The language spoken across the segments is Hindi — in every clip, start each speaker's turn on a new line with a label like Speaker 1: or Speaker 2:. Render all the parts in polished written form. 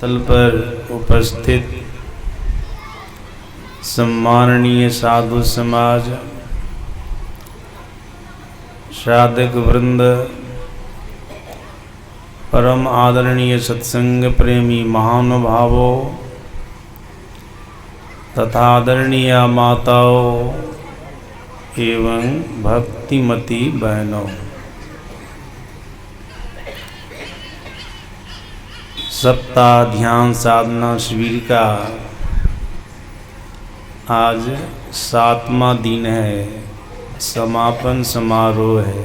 Speaker 1: तल पर उपस्थित सम्माननीय साधु समाज, साधक वृंद, परम आदरणीय सत्संग प्रेमी महानुभावों तथा आदरणीय माताओं एवं भक्तिमती बहनों, सप्ताह ध्यान साधना शिविर का आज 7वां दिन है, समापन समारोह है।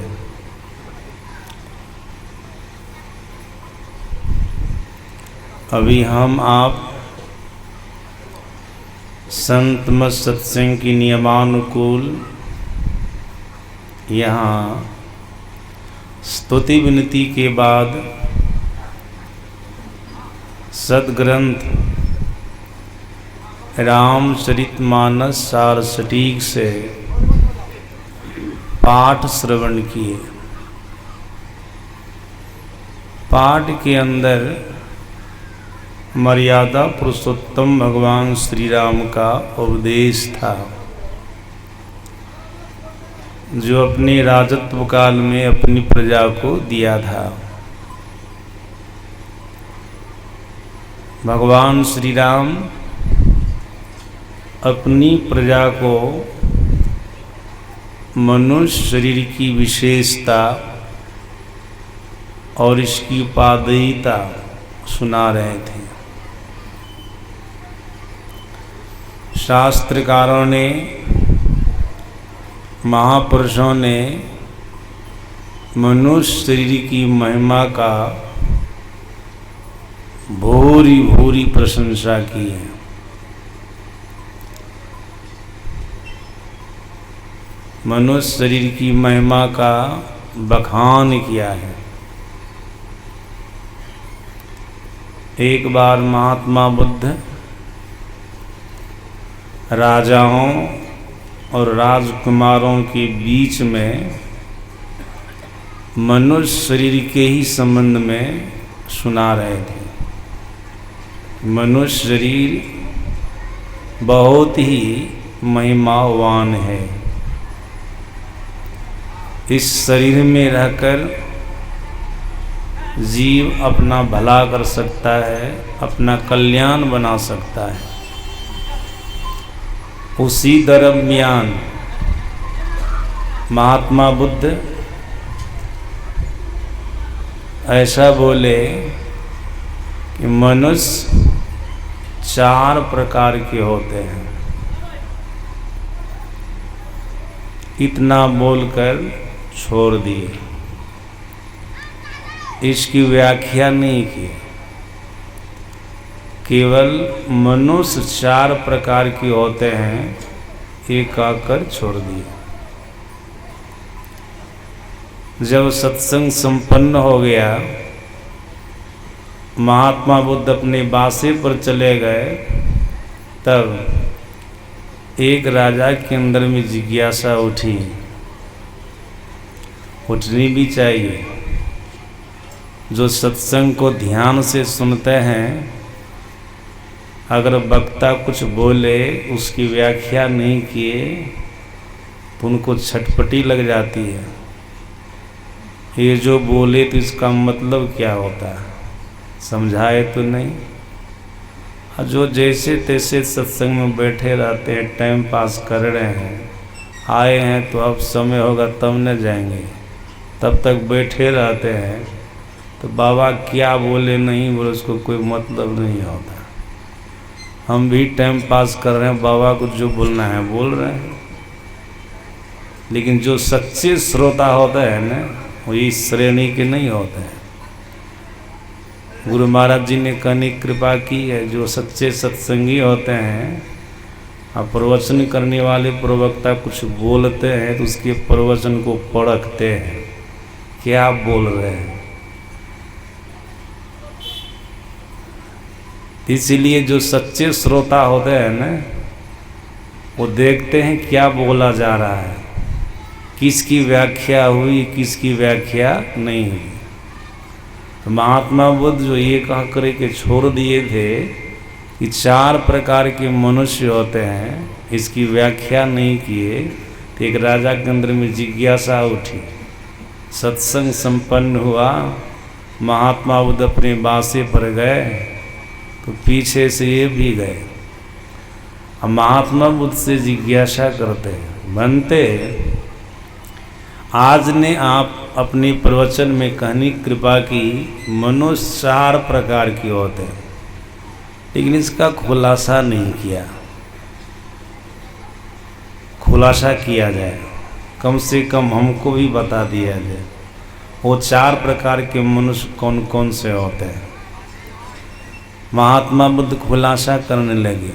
Speaker 1: अभी हम आप संत मत सत्संग की नियमानुकूल यहाँ स्तुति विनती के बाद सद्ग्रंथ रामचरितमानस सार सटीक से पाठ श्रवण किए। पाठ के अंदर मर्यादा पुरुषोत्तम भगवान श्री राम का उपदेश था, जो अपने राजत्व काल में अपनी प्रजा को दिया था। भगवान श्री राम अपनी प्रजा को मनुष्य शरीर की विशेषता और इसकी उपादेयता सुना रहे थे। शास्त्रकारों ने, महापुरुषों ने मनुष्य शरीर की महिमा का भूरी भूरी प्रशंसा की है। मनुष्य शरीर की महिमा का बखान किया है। एक बार महात्मा बुद्ध राजाओं और राजकुमारों के बीच में मनुष्य शरीर के ही संबंध में सुना रहे थे। मनुष्य शरीर बहुत ही महिमावान है। इस शरीर में रहकर जीव अपना भला कर सकता है, अपना कल्याण बना सकता है। उसी दरमियान महात्मा बुद्ध ऐसा बोले कि मनुष्य 4 प्रकार के होते हैं। इतना बोलकर छोड़ दिए, इसकी व्याख्या नहीं की। केवल मनुष्य 4 प्रकार के होते हैं, एक आकर छोड़ दिए। जब सत्संग संपन्न हो गया, महात्मा बुद्ध अपने बासे पर चले गए, तब एक राजा के अंदर में जिज्ञासा उठी, उठनी भी चाहिए। जो सत्संग को ध्यान से सुनते हैं, अगर वक्ता कुछ बोले उसकी व्याख्या नहीं किए तो उनको छटपटी लग जाती है। ये जो बोले तो इसका मतलब क्या होता है, समझाए तो नहीं। और जो जैसे तैसे सत्संग में बैठे रहते हैं, टाइम पास कर रहे हैं, आए हैं तो अब समय होगा तब न जाएंगे, तब तक बैठे रहते हैं, तो बाबा क्या बोले नहीं बोले उसको कोई मतलब नहीं होता। हम भी टाइम पास कर रहे हैं, बाबा को जो बोलना है बोल रहे हैं। लेकिन जो सच्चे श्रोता होते हैं ना, वो इस श्रेणी के नहीं होते हैं। गुरु महाराज जी ने कहने की कृपा की है, जो सच्चे सत्संगी होते हैं और प्रवचन करने वाले प्रवक्ता कुछ बोलते हैं तो उसके प्रवचन को परखते हैं, क्या बोल रहे हैं। इसीलिए जो सच्चे श्रोता होते हैं ना, वो देखते हैं क्या बोला जा रहा है, किसकी व्याख्या हुई, किसकी व्याख्या नहीं हुई। तो महात्मा बुद्ध जो ये कह कर के छोड़ दिए थे कि 4 प्रकार के मनुष्य होते हैं, इसकी व्याख्या नहीं किए, तो एक राजा के अंदर में जिज्ञासा उठी। सत्संग संपन्न हुआ, महात्मा बुद्ध अपने बासे पर गए तो पीछे से ये भी गए। अब महात्मा बुद्ध से जिज्ञासा करते हैं, बनते आज ने आप अपने प्रवचन में कहनी कृपा की मनुष्य 4 प्रकार के होते हैं, लेकिन इसका खुलासा नहीं किया। खुलासा किया जाए, कम से कम हमको भी बता दिया जाए वो 4 प्रकार के मनुष्य कौन कौन से होते हैं। महात्मा बुद्ध खुलासा करने लगे,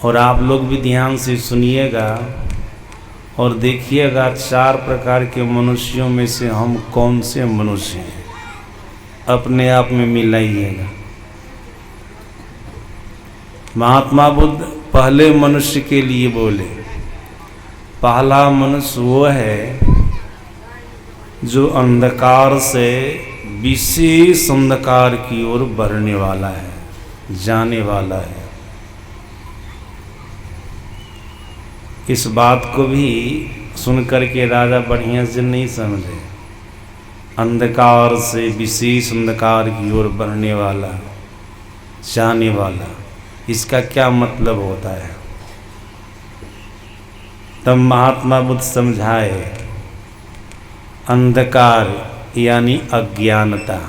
Speaker 1: और आप लोग भी ध्यान से सुनिएगा और देखिएगा 4 प्रकार के मनुष्यों में से हम कौन से मनुष्य हैं, अपने आप में मिलाइएगा। महात्मा बुद्ध पहले मनुष्य के लिए बोले। पहला मनुष्य वो है जो अंधकार से विशेष अंधकार की ओर बढ़ने वाला है, जाने वाला है। इस बात को भी सुनकर के राजा बढ़िया से नहीं समझे। अंधकार से विशेष अंधकार की ओर बढ़ने वाला, जाने वाला, इसका क्या मतलब होता है? तब महात्मा बुद्ध समझाए, अंधकार यानी अज्ञानता।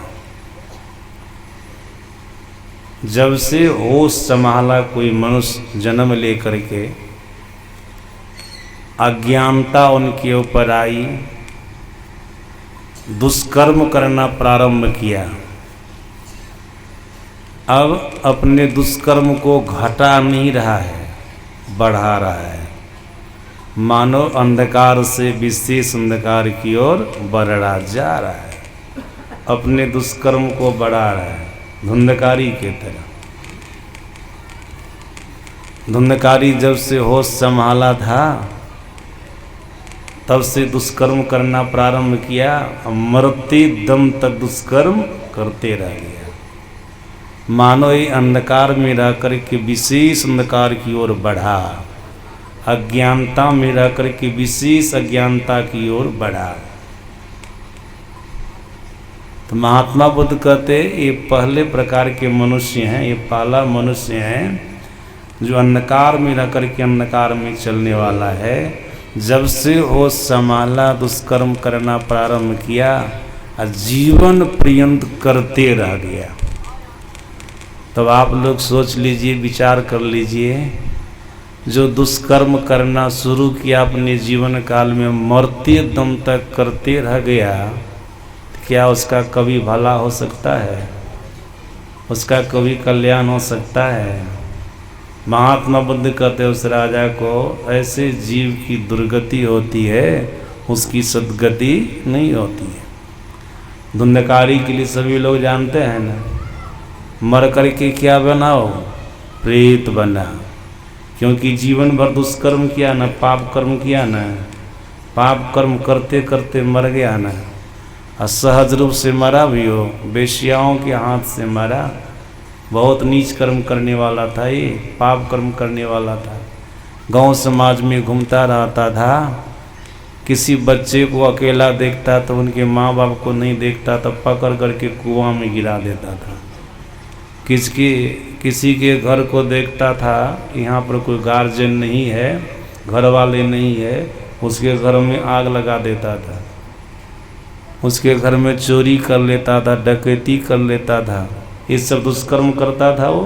Speaker 1: जब से होश संभाला कोई मनुष्य जन्म लेकर के, अज्ञानता उनके ऊपर आई, दुष्कर्म करना प्रारंभ किया। अब अपने दुष्कर्म को घटा नहीं रहा है, बढ़ा रहा है। मानो अंधकार से विशेष अंधकार की ओर बढ़ा जा रहा है, अपने दुष्कर्म को बढ़ा रहा है, धुंधकारी के तरह। धुंधकारी जब से होश संभाला था तब से दुष्कर्म करना प्रारंभ किया, मरते दम तक दुष्कर्म करते रह गया। मानो ये अंधकार में रह कर के विशेष अंधकार की ओर बढ़ा, अज्ञानता में रह कर के विशेष अज्ञानता की ओर बढ़ा। तो महात्मा बुद्ध कहते ये पहले प्रकार के मनुष्य हैं, ये पहला मनुष्य हैं जो अंधकार में रह कर के अंधकार में चलने वाला है। जब से होश संभाला, दुष्कर्म करना प्रारंभ किया, जीवन पर्यंत करते रह गया। तब आप लोग सोच लीजिए, विचार कर लीजिए, जो दुष्कर्म करना शुरू किया अपने जीवन काल में, मरते दम तक करते रह गया, क्या उसका कभी भला हो सकता है? उसका कभी कल्याण हो सकता है? महात्मा बुद्ध कहते उस राजा को, ऐसे जीव की दुर्गति होती है, उसकी सद्गति नहीं होती है। धुंधकारी के लिए सभी लोग जानते हैं ना, मर कर के क्या बनाओ? प्रेत बना। क्योंकि जीवन भर दुष्कर्म किया ना, पाप कर्म किया ना, पाप कर्म करते करते मर गया ना, असहज रूप से मरा भी हो, वेश्याओं के हाथ से मरा। बहुत नीच कर्म करने वाला था, ये पाप कर्म करने वाला था। गांव समाज में घूमता रहता था, किसी बच्चे को अकेला देखता तो उनके माँ बाप को नहीं देखता तो पकड़ करके कुआं में गिरा देता था। किसी के घर को देखता था, यहाँ पर कोई गार्जियन नहीं है, घर वाले नहीं है, उसके घर में आग लगा देता था, उसके घर में चोरी कर लेता था, डकैती कर लेता था। ये सब दुष्कर्म करता था वो।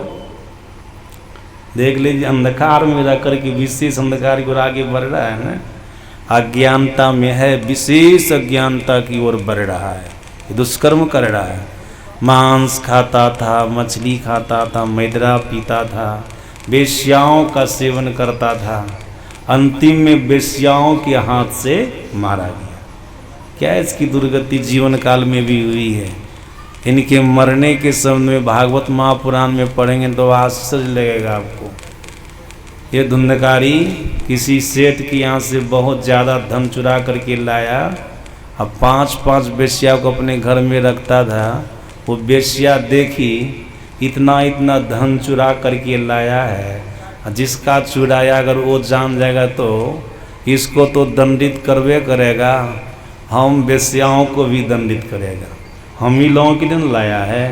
Speaker 1: देख लीजिए, अंधकार में रह कर के विशेष अंधकार की ओर आगे बढ़ रहा है ना। अज्ञानता में है, विशेष अज्ञानता की ओर बढ़ रहा है, दुष्कर्म कर रहा है। मांस खाता था, मछली खाता था, मैदरा पीता था, वेश्याओं का सेवन करता था, अंतिम में वेश्याओं के हाथ से मारा गया। क्या इसकी दुर्गति जीवन काल में भी हुई है? इनके मरने के समय में भागवत महापुराण में पढ़ेंगे तो आश्चर्य लगेगा आपको। ये धुंधकारी किसी सेठ के यहाँ से बहुत ज़्यादा धन चुरा करके लाया, अब 5-5 वेश्या को अपने घर में रखता था। वो वेश्या देखी इतना इतना धन चुरा करके लाया है, जिसका चुराया अगर वो जान जाएगा तो इसको तो दंडित करवे करेगा, हम वेश्याओं को भी दंडित करेगा। हम ही लोगों के लिए लाया है।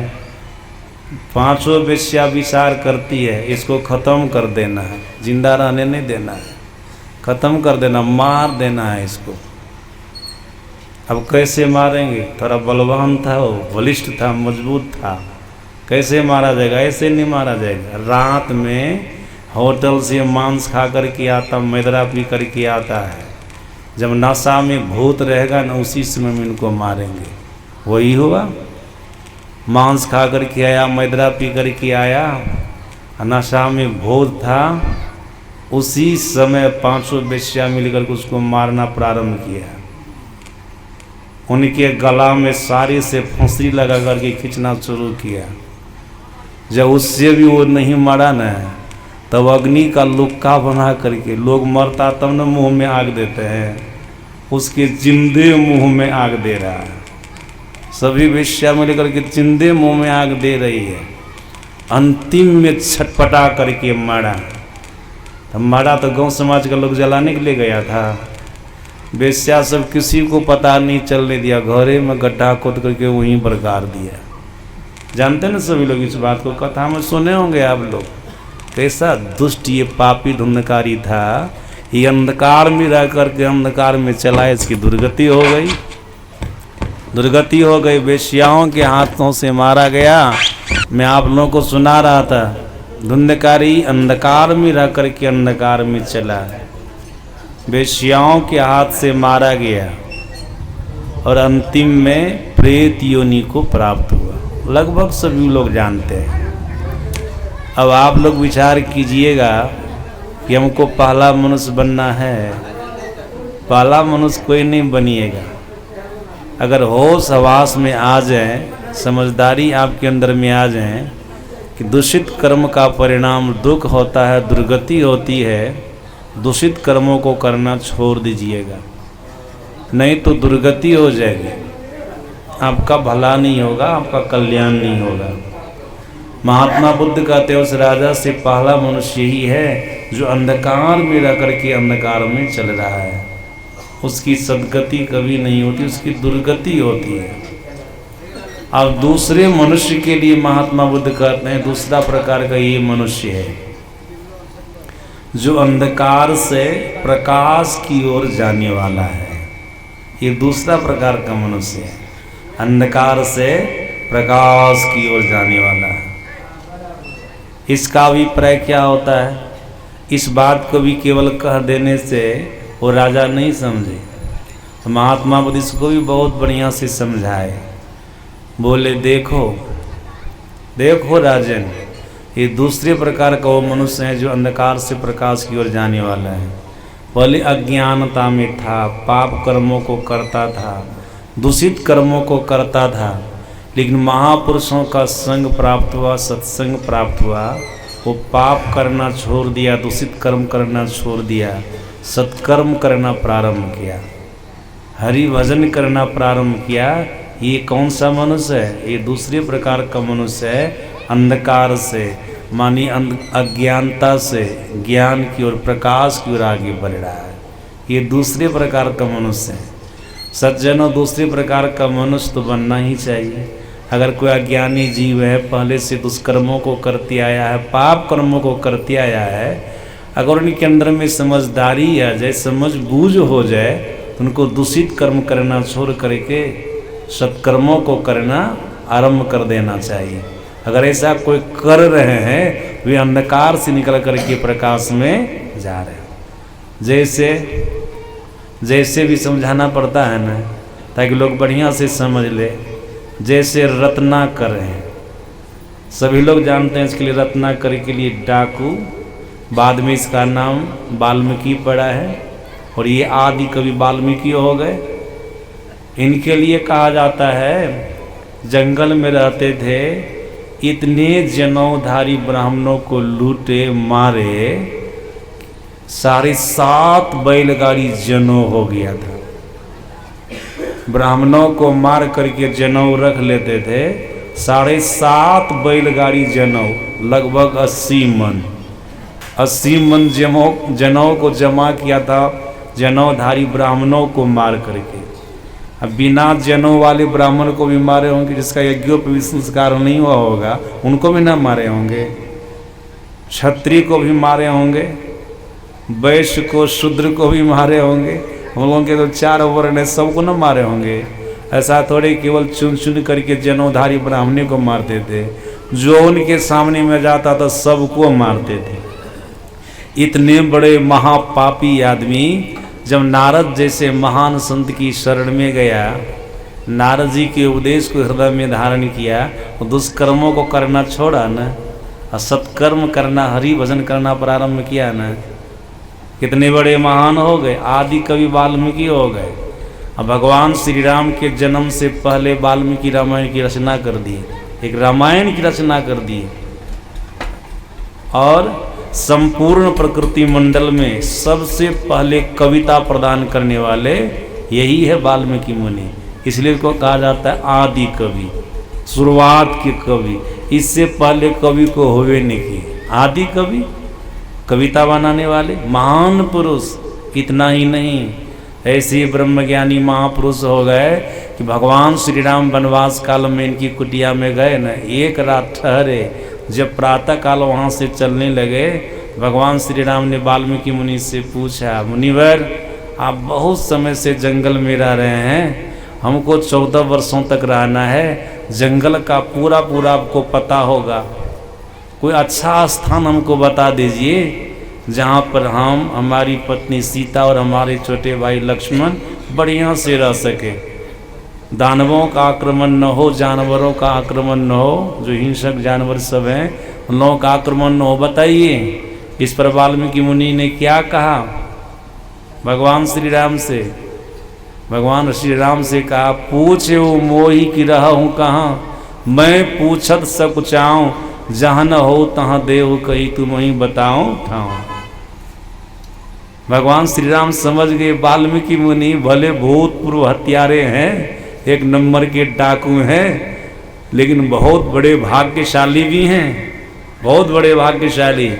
Speaker 1: 5 वेश्या विचार करती है इसको ख़त्म कर देना है, जिंदा रहने नहीं देना है, ख़त्म कर देना, मार देना है इसको। अब कैसे मारेंगे? थोड़ा बलवान था, वो बलिष्ठ था, मजबूत था, कैसे मारा जाएगा? ऐसे नहीं मारा जाएगा। रात में होटल से मांस खा कर के आता, मैदरा पी कर के आता है। जब नशा में भूत रहेगा ना, उसी समय में इनको मारेंगे। वही हुआ, मांस खा कर के आया, मैदरा पी कर के आया, नशा में भूत था, उसी समय 5 वेश्या मिलकर के उसको मारना प्रारंभ किया। उनके गला में सारी से फंसी लगा करके खींचना शुरू किया। जब उससे भी वो नहीं मरा न, तब अग्नि का लुक्का बना करके, लोग मरता तब न मुंह में आग देते हैं, उसके जिंदे मुंह में आग दे रहा है। सभी वेश्या में लेकर के जिंदे मुंह में आग दे रही है। अंतिम में छटपटा करके मारा। तब मारा तो गांव समाज का लोग जलाने के लिए गया था। वेश्या सब किसी को पता नहीं चलने दिया, घरे में गड्ढा खोद करके वहीं पर गाड़ दिया। जानते ना सभी लोग इस बात को, कथा में सुने होंगे आप लोग। कैसा दुष्ट ये पापी धुंधकारी था, ये अंधकार में रह करके अंधकार में चला, इसकी दुर्गति हो गई, दुर्गति हो गई। वेश्याओं के हाथों से मारा गया। मैं आप लोगों को सुना रहा था, धुंधकारी अंधकार में रह करके अंधकार में चला, वेश्याओं के हाथ से मारा गया और अंतिम में प्रेत योनि को प्राप्त हुआ। लगभग सभी लोग जानते हैं। अब आप लोग विचार कीजिएगा कि हमको पहला मनुष्य बनना है। पहला मनुष्य कोई नहीं बनिएगा। अगर होश हवास में आ जाए, समझदारी आपके अंदर में आ जाए कि दूषित कर्म का परिणाम दुख होता है, दुर्गति होती है, दूषित कर्मों को करना छोड़ दीजिएगा, नहीं तो दुर्गति हो जाएगी। आपका भला नहीं होगा, आपका कल्याण नहीं होगा। महात्मा बुद्ध कहते हैं उस राजा से पहला मनुष्य ही है जो अंधकार में रह करके अंधकार में चल रहा है। उसकी सद्गति कभी नहीं होती, उसकी दुर्गति होती है। अब दूसरे मनुष्य के लिए महात्मा बुद्ध कहते हैं दूसरा प्रकार का ये मनुष्य है जो अंधकार से प्रकाश की ओर जाने वाला है। ये दूसरा प्रकार का मनुष्य है, अंधकार से प्रकाश की ओर जाने वाला है। इसका अभिप्राय क्या होता है? इस बात को भी केवल कह देने से वो राजा नहीं समझे, तो महात्मा बुद्ध इसको भी बहुत बढ़िया से समझाए। बोले देखो देखो राजन, ये दूसरे प्रकार का वो मनुष्य है जो अंधकार से प्रकाश की ओर जाने वाला है। पहले अज्ञानता में था, पाप कर्मों को करता था, दूषित कर्मों को करता था, लेकिन महापुरुषों का संग प्राप्त हुआ, सत्संग प्राप्त हुआ, वो पाप करना छोड़ दिया, दूषित कर्म करना छोड़ दिया, सत्कर्म करना प्रारंभ किया, हरि भजन करना प्रारंभ किया। ये कौन सा मनुष्य है? ये दूसरे प्रकार का मनुष्य है, अंधकार से मानी अज्ञानता से ज्ञान की ओर, प्रकाश की ओर आगे बढ़ रहा है। ये दूसरे प्रकार का मनुष्य है। सज्जनों, दूसरे प्रकार का मनुष्य तो बनना ही चाहिए। अगर कोई अज्ञानी जीव है, पहले से दुष्कर्मों को करते आया है, पाप कर्मों को करते आया है, अगर उनके अंदर में समझदारी आ जाए, समझ बूझ हो जाए, तो उनको दूषित कर्म करना छोड़ करके सत्कर्मों को करना आरंभ कर देना चाहिए। अगर ऐसा कोई कर रहे हैं, वे अंधकार से निकल करके प्रकाश में जा रहे हैं। जैसे भी समझाना पड़ता है ना, ताकि लोग बढ़िया से समझ ले। जैसे रत्नाकर हैं, सभी लोग जानते हैं इसके लिए, रत्नाकर के लिए डाकू, बाद में इसका नाम वाल्मीकि पड़ा है, और ये आदि कवि वाल्मीकि हो गए। इनके लिए कहा जाता है जंगल में रहते थे, इतने जनौधारी ब्राह्मणों को लूटे मारे, 7.5 बैलगाड़ी जनौ हो गया था। ब्राह्मणों को मार करके जनेऊ रख लेते थे। 7.5 बैलगाड़ी जनेऊ, लगभग 80 मन 80 मन जनेऊ को जमा किया था जनेऊधारी ब्राह्मणों को मार करके। अब बिना जनेऊ वाले ब्राह्मण को भी मारे होंगे, जिसका यज्ञोपवीत संस्कार नहीं हुआ होगा उनको भी ना मारे होंगे। क्षत्रिय को भी मारे होंगे, वैश्य को शूद्र को भी मारे होंगे। हम लोगों के तो 4 वर्ण है, सबको न मारे होंगे। ऐसा थोड़े केवल चुन चुन करके जनेऊधारी ब्राह्मणी को मारते थे, जो उनके सामने में जाता था सबको मारते थे। इतने बड़े महापापी आदमी जब नारद जैसे महान संत की शरण में गया, नारद जी के उपदेश को हृदय में धारण किया, तो दुष्कर्मों को करना छोड़ा न, और सत्कर्म करना, हरि भजन करना प्रारंभ किया न। कितने बड़े महान हो गए, आदि कवि वाल्मीकि हो गए। अब भगवान श्री राम के जन्म से पहले वाल्मीकि रामायण की रचना कर दी, एक रामायण की रचना कर दी। और संपूर्ण प्रकृति मंडल में सबसे पहले कविता प्रदान करने वाले यही है वाल्मीकि मुनि। इसलिए इसको कहा जाता है आदि कवि, शुरुआत के कवि। इससे पहले कवि को हुए नहीं किए। आदि कवि, कविता बनाने वाले महान पुरुष। इतना ही नहीं, ऐसे ब्रह्मज्ञानी महापुरुष हो गए कि भगवान श्री राम वनवास काल में इनकी कुटिया में गए न, एक रात ठहरे। जब प्रातः काल वहाँ से चलने लगे, भगवान श्री राम ने वाल्मीकि मुनि से पूछा, मुनिवर आप बहुत समय से जंगल में रह रहे हैं, हमको 14 वर्षों तक रहना है, जंगल का पूरा पूरा आपको पता होगा, कोई अच्छा स्थान हमको बता दीजिए जहाँ पर हम, हमारी पत्नी सीता और हमारे छोटे भाई लक्ष्मण बढ़िया से रह सके, दानवों का आक्रमण न हो, जानवरों का आक्रमण न हो, जो हिंसक जानवर सब हैं उन लोगों का आक्रमण न हो, बताइए। इस पर वाल्मीकि मुनि ने क्या कहा भगवान श्री राम से? भगवान श्री राम से कहा, पूछे मोही की रहूं कहाँ, मैं पूछत सब चाऊं, जहाँ न हो तहाँ देव कही तुम ही बताओ ठाऊं। भगवान श्री राम समझ गए वाल्मीकि मुनि भले भूतपूर्व हत्यारे हैं, एक नंबर के डाकू हैं, लेकिन बहुत बड़े भाग्यशाली भी हैं, बहुत बड़े भाग्यशाली।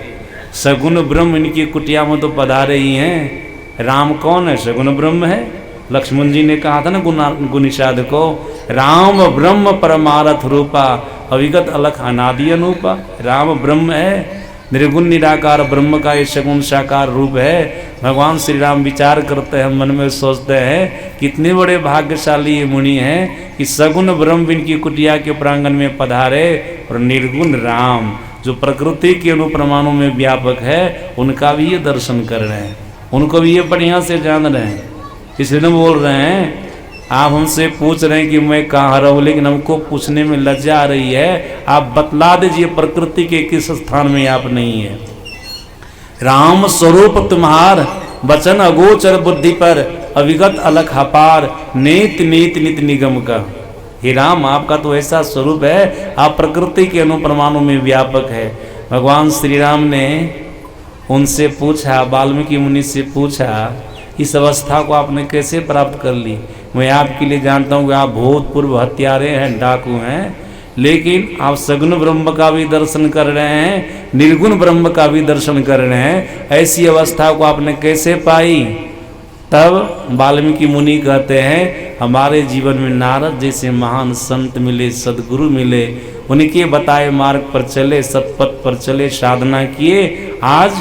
Speaker 1: सगुण ब्रह्म इनकी कुटिया में तो पधारे ही हैं। राम कौन है? सगुण ब्रह्म है। लक्ष्मण जी ने कहा था ना गुनिषाद को, राम ब्रह्म परमारथ रूपा, अविगत अलख अनादि अनूपा। राम ब्रह्म है, निर्गुण निराकार ब्रह्म का ये सगुण साकार रूप है। भगवान श्री राम विचार करते हैं, मन में सोचते हैं कितने बड़े भाग्यशाली ये मुनि हैं कि सगुण ब्रह्म इनकी कुटिया के प्रांगण में पधारे, और निर्गुण राम जो प्रकृति के अनुप्रमाणों में व्यापक है, उनका भी ये दर्शन कर रहे हैं, उनको भी ये बढ़िया से जान रहे हैं। इसलिए हम बोल रहे हैं, आप हमसे पूछ रहे हैं कि मैं कहाँ रहूँ, लेकिन हमको पूछने में लज्जा आ रही है। आप बतला दीजिए प्रकृति के किस स्थान में आप नहीं है। राम स्वरूप तुम्हार, वचन अगोचर बुद्धि पर, अविगत अलख अपार, नेत नेत नित निगम का। हे राम, आपका तो ऐसा स्वरूप है, आप प्रकृति के अनुप्रमाणों में व्यापक है। भगवान श्री राम ने उनसे पूछा, वाल्मीकि मुनि से पूछा, इस अवस्था को आपने कैसे प्राप्त कर ली? मैं आपके लिए जानता हूँ कि आप भूतपूर्व हत्यारे हैं, डाकू हैं, लेकिन आप सगुण ब्रह्म का भी दर्शन कर रहे हैं, निर्गुण ब्रह्म का भी दर्शन कर रहे हैं, ऐसी अवस्था को आपने कैसे पाई? तब वाल्मीकि मुनि कहते हैं, हमारे जीवन में नारद जैसे महान संत मिले, सदगुरु मिले, उनके बताए मार्ग पर चले, सतपथ पर चले, साधना किए, आज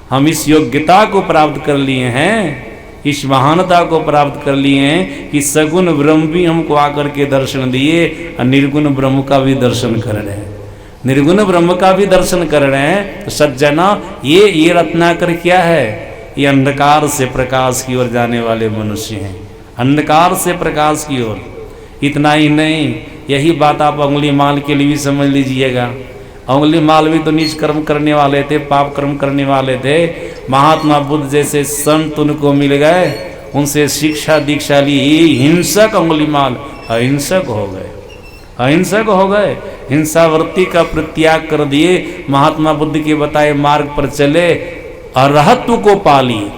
Speaker 1: हम इस योग्यता को प्राप्त कर लिए हैं, इस महानता को प्राप्त कर लिए हैं कि सगुण ब्रह्म भी हमको आकर के दर्शन दिए, और निर्गुण ब्रह्म का भी दर्शन कर रहे हैं, निर्गुण ब्रह्म का भी दर्शन कर रहे हैं। तो सज्जना, ये रत्नाकर क्या है? ये अंधकार से प्रकाश की ओर जाने वाले मनुष्य हैं, अंधकार से प्रकाश की ओर। इतना ही नहीं, यही बात आप अंगुली माल के लिए भी समझ लीजिएगा। अंगुली माल भी तो नीच कर्म करने वाले थे, पाप कर्म करने वाले थे। महात्मा बुद्ध जैसे संत उनको मिल गए, उनसे शिक्षा दीक्षा ली, हिंसक अंगुली माल अहिंसक हो गए, अहिंसक हो गए, हिंसावर्ती का प्रत्याग कर दिए, महात्मा बुद्ध के बताए मार्ग पर चले, अरहत्व को पा लिए।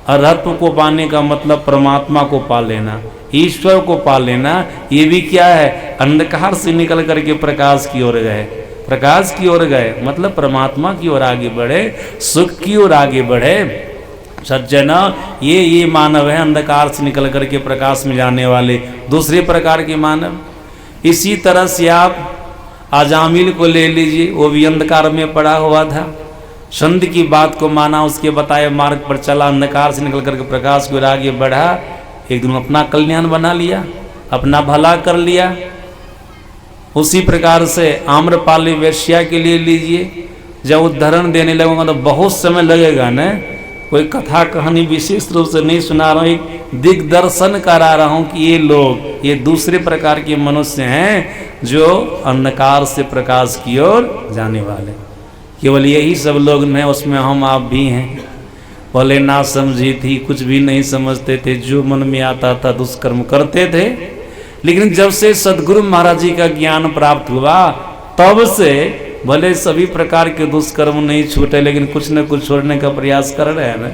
Speaker 1: अरहत्व को पाने का मतलब परमात्मा को पा लेना। ईश्वर को पा लेना, ये भी क्या है, अंधकार से निकल करके प्रकाश की ओर गए। प्रकाश की ओर गए मतलब परमात्मा की ओर आगे बढ़े, सुख की ओर आगे बढ़े। सज्जन, ये मानव है अंधकार से निकल करके प्रकाश में जाने वाले, दूसरे प्रकार के मानव। इसी तरह से आप अजामिल को ले लीजिए, वो भी अंधकार में पड़ा हुआ था, संत की बात को माना, उसके बताए मार्ग पर चला, अंधकार से निकल करके प्रकाश की ओर आगे बढ़ा, एक दिन अपना कल्याण बना लिया, अपना भला कर लिया। उसी प्रकार से आम्रपाली वेश्या के लिए लीजिए, जब उदाहरण देने लगूंगा तो बहुत समय लगेगा न, कोई कथा कहानी विशेष रूप से नहीं सुना रहा हूँ, एक दिग्दर्शन करा रहा हूँ कि ये लोग, ये दूसरे प्रकार के मनुष्य हैं जो अंधकार से प्रकाश की ओर जाने वाले। केवल यही सब लोग हैं, उसमें हम आप भी हैं। पहले ना समझी थी, कुछ भी नहीं समझते थे, जो मन में आता था दुष्कर्म करते थे। लेकिन जब से सदगुरु महाराज जी का ज्ञान प्राप्त हुआ, तब से भले सभी प्रकार के दुष्कर्म नहीं छूटे, लेकिन कुछ न कुछ छोड़ने का प्रयास कर रहे हैं ना,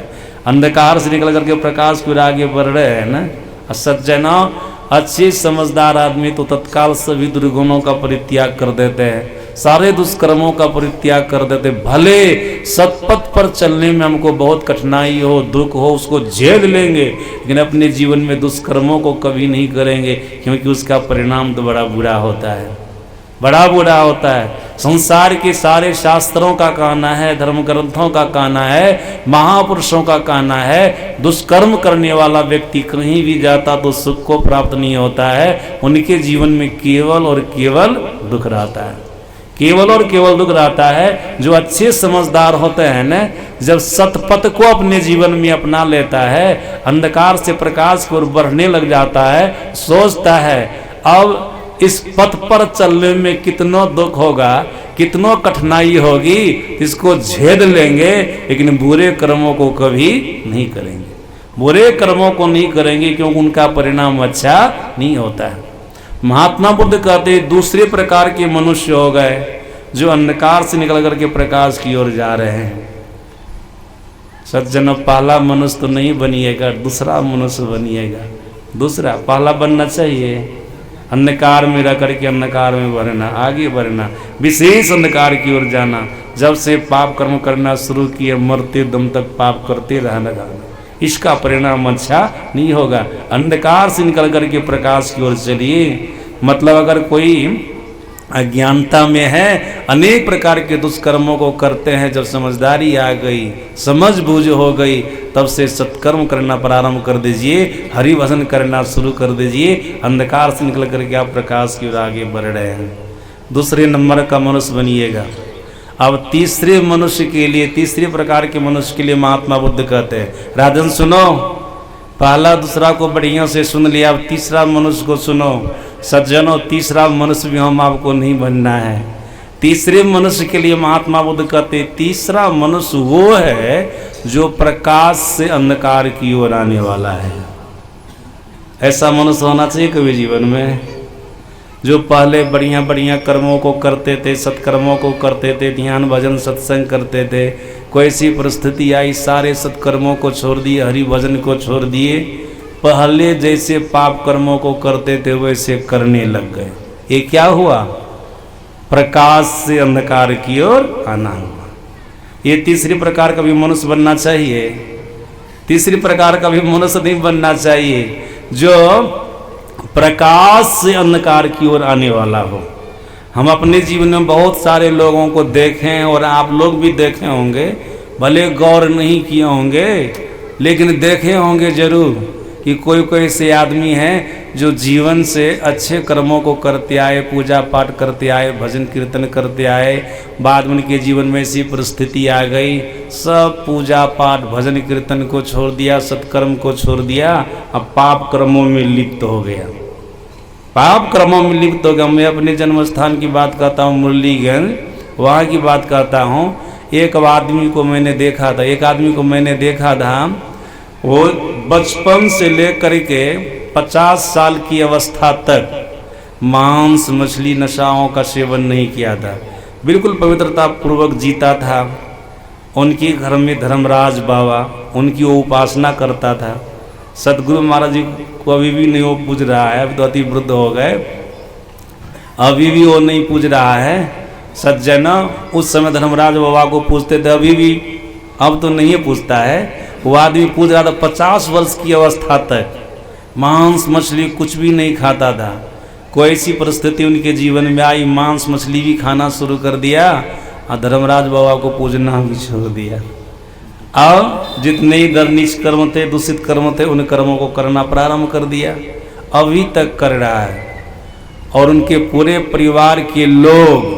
Speaker 1: अंधकार से निकल करके प्रकाश की ओर आगे बढ़ रहे हैं ना। सज्जनों, अच्छे समझदार आदमी तो तत्काल सभी दुर्गुणों का परित्याग कर देते हैं, सारे दुष्कर्मों का परित्याग कर देते। भले सतपथ पर चलने में हमको बहुत कठिनाई हो, दुख हो, उसको झेल लेंगे, लेकिन अपने जीवन में दुष्कर्मों को कभी नहीं करेंगे, क्योंकि उसका परिणाम तो बड़ा बुरा होता है, बड़ा बुरा होता है। संसार के सारे शास्त्रों का कहना है, धर्म ग्रंथों का कहना है, महापुरुषों का कहना है, दुष्कर्म करने वाला व्यक्ति कहीं भी जाता तो सुख को प्राप्त नहीं होता है, उनके जीवन में केवल और केवल दुख रहता है, केवल और केवल दुख रहता है। जो अच्छे समझदार होते हैं न, जब सतपथ को अपने जीवन में अपना लेता है, अंधकार से प्रकाश की ओर बढ़ने लग जाता है, सोचता है अब इस पथ पर चलने में कितना दुख होगा, कितना कठिनाई होगी, इसको झेल लेंगे, लेकिन बुरे कर्मों को कभी नहीं करेंगे, बुरे कर्मों को नहीं करेंगे, क्योंकि उनका परिणाम अच्छा नहीं होता है। महात्मा बुद्ध कहते दूसरे प्रकार के मनुष्य हो गए जो अंधकार से निकल करके प्रकाश की ओर जा रहे हैं। सज्जन, पहला मनुष्य तो नहीं बनिएगा, दूसरा मनुष्य बनिएगा। दूसरा, पहला बनना चाहिए अंधकार में रह करके अंधकार में बढ़ना, आगे बढ़ना, विशेष अंधकार की ओर जाना। जब से पाप कर्म करना शुरू किए, मरते दम तक पाप करते रहना, इसका परिणाम अच्छा नहीं होगा। अंधकार से निकल करके प्रकाश की ओर चलिए। मतलब अगर कोई अज्ञानता में है, अनेक प्रकार के दुष्कर्मों को करते हैं, जब समझदारी आ गई, समझ बूझ हो गई, तब से सत्कर्म करना प्रारंभ कर दीजिए, हरि भजन करना शुरू कर दीजिए। अंधकार से निकल करके आप प्रकाश की ओर आगे बढ़ रहे हैं, दूसरे नंबर का मनुष्य बनिएगा। अब तीसरे मनुष्य के लिए, तीसरे प्रकार के मनुष्य के लिए महात्मा बुद्ध कहते हैं, राजन सुनो, पहला दूसरा को बढ़िया से सुन लिया, अब तीसरा मनुष्य को सुनो। सज्जनों, तीसरा मनुष्य भी हम आपको नहीं बनना है। तीसरे मनुष्य के लिए महात्मा बुद्ध कहते हैं, तीसरा मनुष्य वो है जो प्रकाश से अंधकार की ओर आने वाला है। ऐसा मनुष्य होना चाहिए कभी जीवन में, जो पहले बढ़िया बढ़िया कर्मों को करते थे, सत्कर्मों को करते थे, ध्यान भजन सत्संग करते थे, कोई ऐसी परिस्थिति आई, सारे सत्कर्मों को छोड़ दिए, हरि भजन को छोड़ दिए, पहले जैसे पाप कर्मों को करते थे वैसे करने लग गए। ये क्या हुआ? प्रकाश से अंधकार की ओर आना हुआ। ये तीसरी प्रकार का भी मनुष्य बनना चाहिए। तीसरी प्रकार का भी मनुष्य नहीं बनना चाहिए जो प्रकाश से अंधकार की ओर आने वाला हो। हम अपने जीवन में बहुत सारे लोगों को देखें, और आप लोग भी देखे होंगे, भले गौर नहीं किए होंगे लेकिन देखे होंगे जरूर, कि कोई कोई ऐसे आदमी हैं जो जीवन से अच्छे कर्मों को करते आए, पूजा पाठ करते आए, भजन कीर्तन करते आए, बाद में उनके जीवन में ऐसी परिस्थिति आ गई, सब पूजा पाठ भजन कीर्तन को छोड़ दिया, सत्कर्म को छोड़ दिया, अब पाप कर्मों में लिप्त हो गया। पाप कर्मों में लिप्त हो गया। मैं अपने जन्म स्थान की बात करता हूँ, मुरलीगंज, वहाँ की बात करता हूँ। एक आदमी को मैंने देखा था, वो बचपन से लेकर के 50 साल की अवस्था तक मांस मछली नशाओं का सेवन नहीं किया था, बिल्कुल पवित्रता पूर्वक जीता था। उनके घर में धर्मराज बाबा, उनकी वो उपासना करता था, सतगुरु महाराज जी को अभी भी नहीं वो पूज रहा है, अभी तो अति वृद्ध हो गए, अभी भी वो नहीं पूज रहा है। सज्जन उस समय धर्मराज बाबा को पूजते थे, अभी भी, अब तो नहीं पूजता है। वो आदमी पूज रहा था 50 वर्ष की अवस्था तक, मांस मछली कुछ भी नहीं खाता था। कोई ऐसी परिस्थिति उनके जीवन में आई, मांस मछली भी खाना शुरू कर दिया और धर्मराज बाबा को पूजना भी छोड़ दिया। और जितने ही दरनीच कर्म थे, दूषित कर्म थे, उन कर्मों को करना प्रारंभ कर दिया, अभी तक कर रहा है। और उनके पूरे परिवार के लोग,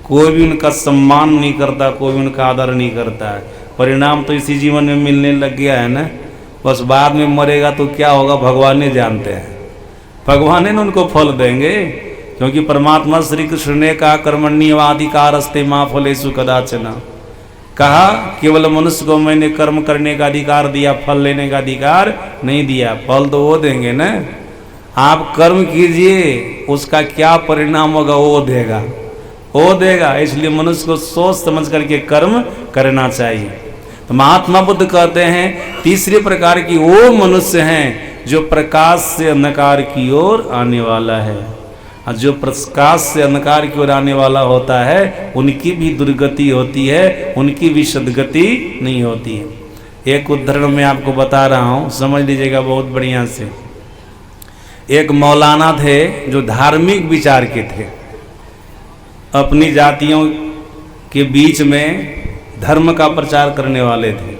Speaker 1: कोई भी उनका सम्मान नहीं करता, कोई भी उनका आदर नहीं करता है। परिणाम तो इसी जीवन में मिलने लग गया है ना, बस बाद में मरेगा तो क्या होगा भगवान ने जानते हैं, भगवान ने उनको फल देंगे। क्योंकि परमात्मा श्री कृष्ण ने कहा कर्मण्येवाधिकारस्ते मा फलेषु कदाचन, कहा केवल मनुष्य को मैंने कर्म करने का अधिकार दिया, फल लेने का अधिकार नहीं दिया। फल तो वो देंगे ना, आप कर्म कीजिए, उसका क्या परिणाम होगा वो देगा, वो देगा। इसलिए मनुष्य को सोच समझ करके कर्म करना चाहिए। तो महात्मा बुद्ध कहते हैं तीसरे प्रकार की वो मनुष्य हैं जो प्रकाश से अंधकार की ओर आने वाला है। और जो प्रकाश से अंधकार की ओर आने वाला होता है उनकी भी दुर्गति होती है, उनकी भी सद्गति नहीं होती है। एक उदाहरण मैं आपको बता रहा हूँ, समझ लीजिएगा बहुत बढ़िया से। एक मौलाना थे जो धार्मिक विचार के थे, अपनी जातियों के बीच में धर्म का प्रचार करने वाले थे,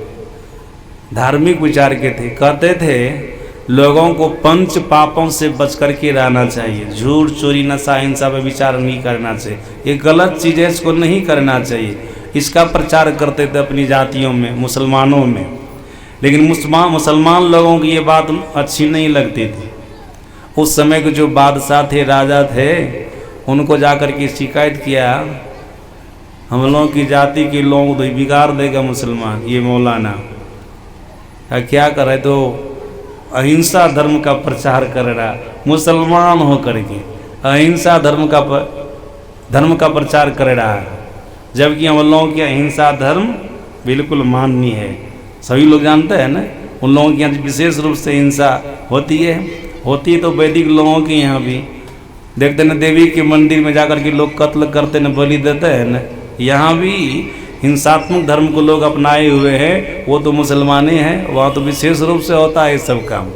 Speaker 1: धार्मिक विचार के थे। कहते थे लोगों को पंच पापों से बच करके रहना चाहिए, झूठ चोरी नशा हिंसा पर विचार नहीं करना चाहिए, ये गलत चीज़ है, इसको नहीं करना चाहिए। इसका प्रचार करते थे अपनी जातियों में, मुसलमानों में। लेकिन मुसलमान लोगों की ये बात अच्छी नहीं लगती थी। उस समय के जो बादशाह थे, राजा थे, उनको जाकर के शिकायत किया, हम लोगों की जाति के लोगों को बिगाड़ देगा मुसलमान, ये मौलाना क्या करे, तो अहिंसा धर्म का प्रचार कर रहा, मुसलमान हो करके अहिंसा धर्म का प्रचार कर रहा है, जबकि हम लोगों की अहिंसा धर्म बिल्कुल मान्य है। सभी लोग जानते हैं ना, उन लोगों के यहाँ विशेष रूप से हिंसा होती है तो वैदिक लोगों के यहाँ भी देखते न, देवी के मंदिर में जाकर के लोग कत्ल करते न, बलि देते हैं न, यहाँ भी हिंसात्मक धर्म को लोग अपनाए हुए हैं। वो तो मुसलमाने हैं, वहाँ तो विशेष रूप से होता है सब काम।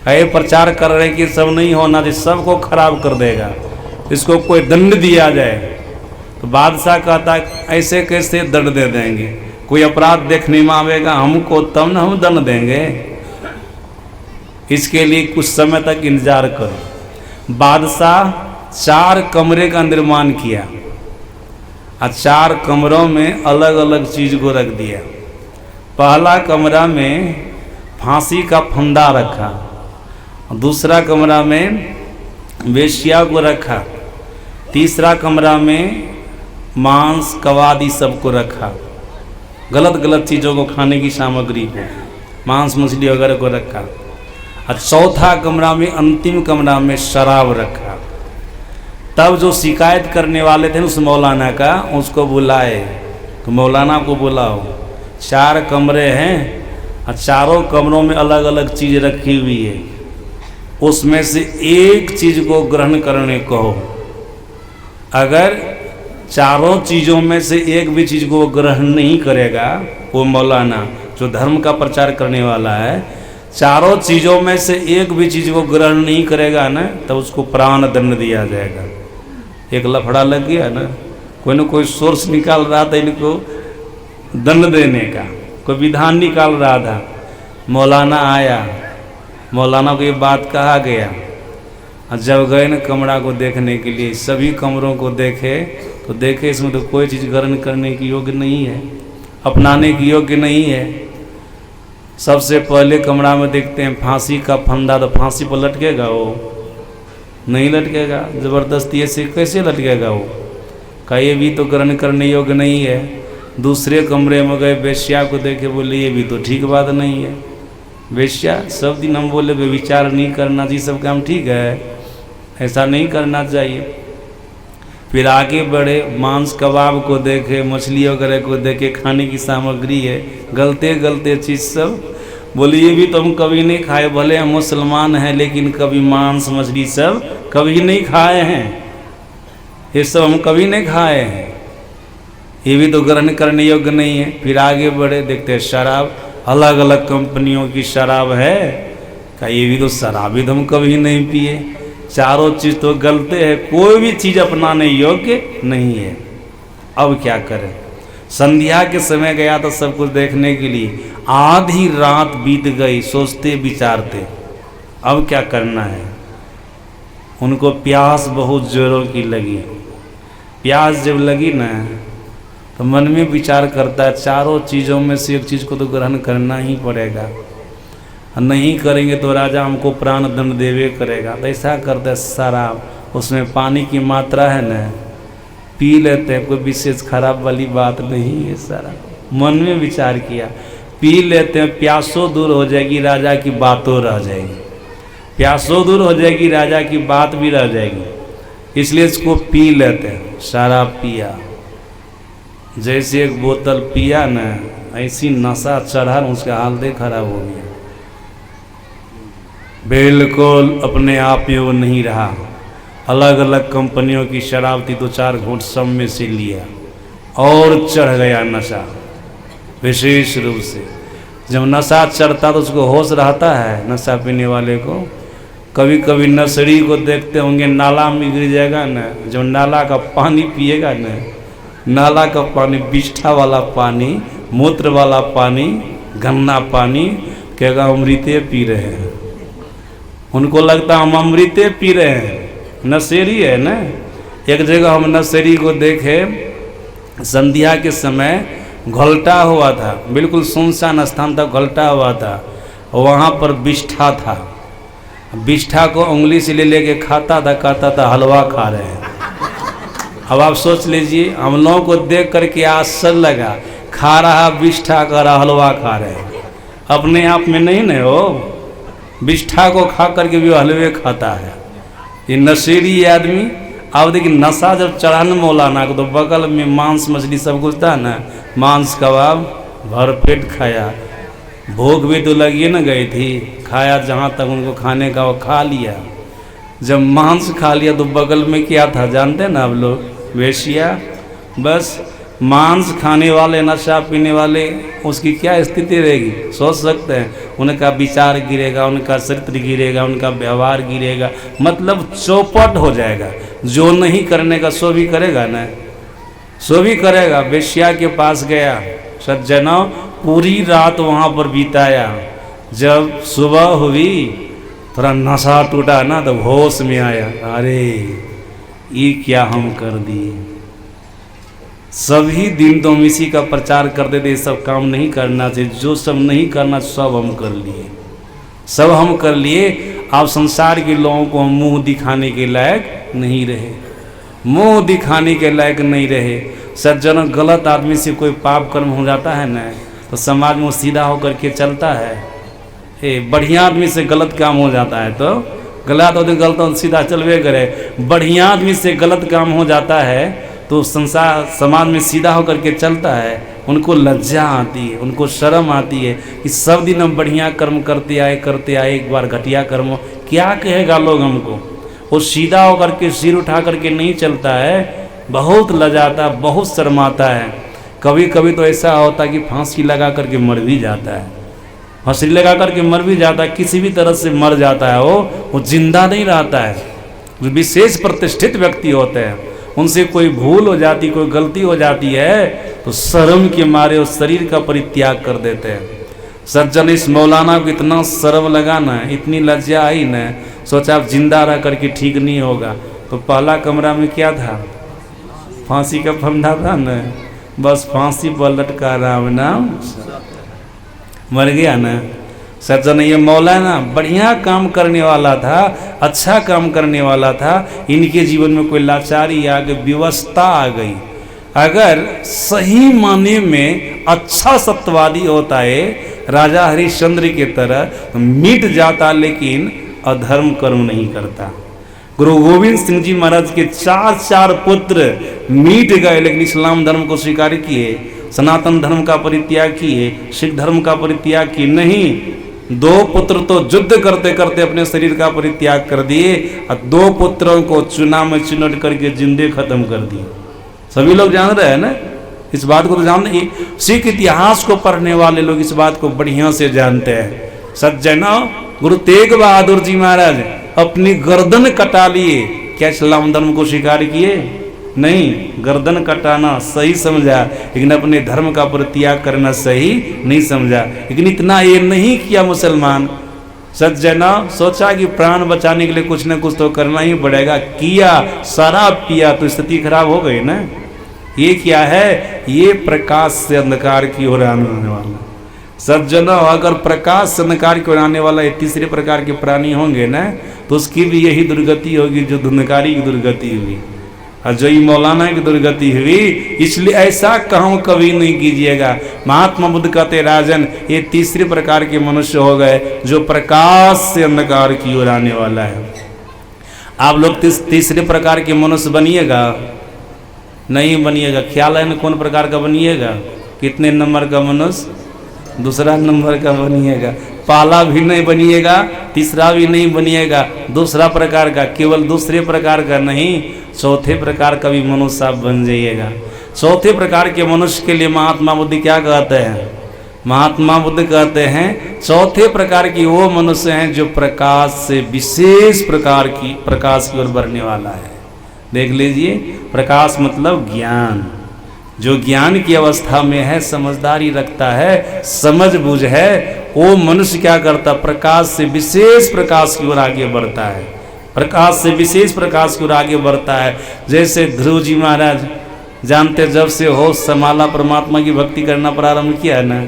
Speaker 1: ये प्रचार कर रहे हैं कि सब नहीं होना चाहिए, सबको खराब कर देगा, इसको कोई दंड दिया जाए। तो बादशाह कहता है ऐसे कैसे दंड दे देंगे, कोई अपराध देखने में आवेगा हमको तब न हम दंड देंगे, इसके लिए कुछ समय तक इंतजार करो। बादशाह 4 कमरे का निर्माण किया और 4 कमरों में अलग अलग चीज को रख दिया। पहला कमरा में फांसी का फंदा रखा, दूसरा कमरा में वेश्या को रखा, तीसरा कमरा में मांस कवादी सबको रखा, गलत गलत चीज़ों को खाने की सामग्री को, मांस मछली वगैरह को रखा। और चौथा कमरा में, अंतिम कमरा में शराब रखा। तब जो शिकायत करने वाले थे उस मौलाना का, उसको बुलाए, तो मौलाना को बुलाओ, 4 कमरे हैं और चारों कमरों में अलग अलग चीज़ रखी हुई है, उसमें से एक चीज़ को ग्रहण करने कहो। अगर चारों चीज़ों में से एक भी चीज़ को ग्रहण नहीं करेगा वो मौलाना जो धर्म का प्रचार करने वाला है, चारों चीज़ों में से एक भी चीज़ को ग्रहण नहीं करेगा ना, तब उसको प्राण दंड दिया जाएगा। एक लफड़ा लग गया ना कोई सोर्स निकाल रहा था इनको दंड देने का, कोई विधान निकाल रहा था। मौलाना आया, मौलाना को ये बात कहा गया, और जब गए न कमरा को देखने के लिए, सभी कमरों को देखे तो देखे इसमें तो कोई चीज़ ग्रहण करने की योग्य नहीं है, अपनाने की योग्य नहीं है। सबसे पहले कमरा में देखते हैं फांसी का फंदा, तो फांसी पर लटकेगा वो? नहीं लटकेगा, ज़बरदस्ती ऐसे कैसे लटकेगा वो? का ये भी तो ग्रहण करने योग्य नहीं है। दूसरे कमरे में गए, वेश्या को देखे, बोले ये भी तो ठीक बात नहीं है। वेश्या, सब दिन हम बोले विचार नहीं करना चाहिए, सब काम ठीक है, ऐसा नहीं करना चाहिए। फिर आगे बढ़े, मांस कबाब को देखे, मछली वगैरह को देखे, खाने की सामग्री है, गलते गलते चीज़ सब बोले ये भी तो हम कभी नहीं खाए, भले हम मुसलमान हैं लेकिन कभी मांस मछली सब कभी नहीं खाए हैं, ये सब हम कभी नहीं खाए हैं, ये भी तो ग्रहण करने योग्य नहीं है। फिर आगे बढ़े, देखते हैं शराब, अलग अलग कंपनियों की शराब है, क्या ये भी तो शराब भी तो हम कभी नहीं पिए। चारों चीज़ तो गलते हैं, कोई भी चीज़ अपनाने योग्य नहीं है। अब क्या करें? संध्या के समय गया तो सब कुछ देखने के लिए, आधी रात बीत गई, सोचते विचारते अब क्या करना है। उनको प्यास बहुत जोरों की लगी। प्यास जब लगी ना तो मन में विचार करता है चारों चीज़ों में से एक चीज़ को तो ग्रहण करना ही पड़ेगा, नहीं करेंगे तो राजा हमको प्राण दंड देवे करेगा। तो ऐसा करते शराब, उसमें पानी की मात्रा है ना, पी लेते हैं, कोई विशेष खराब वाली बात नहीं है। सारा मन में विचार किया, पी लेते हैं, प्यासों दूर हो जाएगी, राजा की बातों रह जाएगी, प्यासों दूर हो जाएगी, राजा की बात भी रह जाएगी, इसलिए इसको पी लेते हैं। शराब पिया, जैसे एक बोतल पिया ना, ऐसी नशा चढ़ा, उसका हालत खराब हो गया, बिल्कुल अपने आप में वो नहीं रहा। अलग अलग कंपनियों की शराब थी, 2-4 घूंट सब में से लिया और चढ़ गया नशा। विशेष रूप से जब नशा चढ़ता तो उसको होश रहता है, नशा पीने वाले को। कभी कभी नशेड़ी को देखते होंगे, नाला में गिर जाएगा ना, जो नाला का पानी पिएगा ना, नाला का पानी, बिष्ठा वाला पानी, मूत्र वाला पानी, गंदा पानी, कहेगा अमृते पी रहे हैं। उनको लगता हम अमृते पी रहे हैं, नशेड़ी है ना। एक जगह हम नशेड़ी को देखे, संध्या के समय घोलटा हुआ था, बिल्कुल सुनसान स्थान था, घोलटा हुआ था, वहाँ पर बिष्ठा था, बिष्ठा को उंगली से ले लेके खाता था, कहता था हलवा खा रहे हैं। अब आप सोच लीजिए, हम लोगों को देख करके आश्चर्य लगा, खा रहा बिष्ठा, कह रहा हलवा खा रहे हैं। अपने आप में नहीं न हो, बिष्ठा को खा करके भी हलवे खाता है, ये नशेड़ी आदमी। अब देखिए नशा जब चढ़ाने मौलाना को, तो बगल में मांस मछली सब कुछ था ना, मांस कबाब भरपेट खाया, भूख भी तो लगी ना गई थी, खाया जहाँ तक उनको खाने का वो खा लिया। जब मांस खा लिया तो बगल में क्या था जानते हैं ना आप लोग, वेश्या। बस मांस खाने वाले, नशा पीने वाले, उसकी क्या स्थिति रहेगी सोच सकते हैं। उनका विचार गिरेगा, उनका चरित्र गिरेगा, उनका व्यवहार गिरेगा, मतलब चौपट हो जाएगा। जो नहीं करने का सो भी करेगा ना, सो भी करेगा। वेश्या के पास गया सज्जनों, पूरी रात वहाँ पर बिताया। जब सुबह हुई थोड़ा नशा टूटा ना, तो होश में आया, अरे ये क्या हम कर दिए। सभी दिन तो हम इसी का प्रचार करते थे, सब काम नहीं करना चाहिए, जो सब नहीं करना सब हम कर लिए, सब हम कर लिए। अब संसार के लोगों को हम मुंह दिखाने के लायक नहीं रहे, मुंह दिखाने के लायक नहीं रहे। सज्जनों, गलत आदमी से कोई पाप कर्म हो जाता है ना, तो समाज में सीधा होकर के चलता है। बढ़िया आदमी से गलत काम हो जाता है तो गलत आदमी गलत सीधा चलवे करे, बढ़िया आदमी से गलत काम हो जाता है तो संसार समाज में सीधा होकर के चलता है। उनको लज्जा आती है, उनको शर्म आती है कि सब दिन हम बढ़िया कर्म करते आए, एक बार घटिया कर्म, क्या कहेगा लोग हमको। वो सीधा होकर के सिर उठा करके नहीं चलता है, बहुत लजाता, बहुत शर्माता है। कभी कभी तो ऐसा होता है कि फांसी लगा करके मर भी जाता है, फांसी लगा करके मर भी जाता है, किसी भी तरह से मर जाता है। वो जिंदा नहीं रहता है। जो विशेष प्रतिष्ठित व्यक्ति होते हैं, उनसे कोई भूल हो जाती, कोई गलती हो जाती है, तो शर्म के मारे उस शरीर का परित्याग कर देते हैं। सज्जन, इस मौलाना को इतना शर्म लगा ना, इतनी लज्जा आई ना, सोचा आप जिंदा रह करके ठीक नहीं होगा। तो पहला कमरा में क्या था, फांसी का फंदा था ना, बस फांसी पर लटका राम नाम, मर गया ना। सज्जन, ये मौलाना बढ़िया काम करने वाला था, अच्छा काम करने वाला था, इनके जीवन में कोई लाचारी आ गई, विवशता आ गई। अगर सही माने में अच्छा सत्यवादी होता है, राजा हरिश्चंद्र के तरह, तो मिट जाता, लेकिन अधर्म कर्म नहीं करता। गुरु गोविंद सिंह जी महाराज के 4 पुत्र मिट गए, लेकिन इस्लाम धर्म को स्वीकार किए, सनातन धर्म का परित्याग किए, सिख धर्म का परित्याग किए नहीं। 2 पुत्र तो युद्ध करते करते अपने शरीर का परित्याग कर दिए और 2 पुत्रों को चुना में चुनट करके जिंदे खत्म कर दिए। सभी लोग जान रहे हैं ना इस बात को, तो जानते सिख इतिहास को पढ़ने वाले लोग इस बात को बढ़िया से जानते हैं। सज्जनों, गुरु तेग बहादुर जी महाराज अपनी गर्दन कटा लिए। क्या इस्लाम धर्म को स्वीकार किए? नहीं, गर्दन कटाना सही समझा, लेकिन अपने धर्म का परित्याग करना सही नहीं समझा। लेकिन इतना ये नहीं किया मुसलमान। सज्जना सोचा कि प्राण बचाने के लिए कुछ न कुछ तो करना ही पड़ेगा, किया, शराब पिया तो स्थिति खराब हो गई ना। ये क्या है? ये प्रकाश से अंधकार की ओर आने वाला। सज्जनों, अगर प्रकाश से अंधकार की ओर आने वाला ये तीसरे प्रकार के प्राणी होंगे ना, तो उसकी भी यही दुर्गति होगी जो धुंधकारी की दुर्गति हुई और जो ही मौलाना की दुर्गति हुई। इसलिए ऐसा कहूँ कभी नहीं कीजिएगा। महात्मा बुद्ध कहते राजन, ये तीसरे प्रकार के मनुष्य हो गए जो प्रकाश से अंधकार की ओर आने वाला है। आप लोग तीसरे प्रकार के मनुष्य बनिएगा? नहीं बनिएगा। ख्याल है ना कौन प्रकार का बनिएगा? कितने नंबर का मनुष्य? दूसरा नंबर का बनिएगा। पहला भी नहीं बनिएगा, तीसरा भी नहीं बनिएगा, दूसरा प्रकार का, केवल दूसरे प्रकार का नहीं, चौथे प्रकार का भी मनुष्य आप बन जाइएगा। चौथे प्रकार के मनुष्य के लिए महात्मा बुद्ध क्या कहते हैं? महात्मा बुद्ध कहते हैं चौथे प्रकार की वो मनुष्य हैं जो प्रकाश से विशेष प्रकार की प्रकाश की ओर बढ़ने वाला है। देख लीजिए, प्रकाश मतलब ज्ञान। जो ज्ञान की अवस्था में है, समझदारी रखता है, समझ बूझ है, वो मनुष्य क्या करता? प्रकाश से विशेष प्रकाश की ओर आगे बढ़ता है। प्रकाश से विशेष प्रकाश की ओर आगे बढ़ता है। जैसे ध्रुव जी महाराज जानते, जब से होश संभाला परमात्मा की भक्ति करना प्रारंभ किया ना,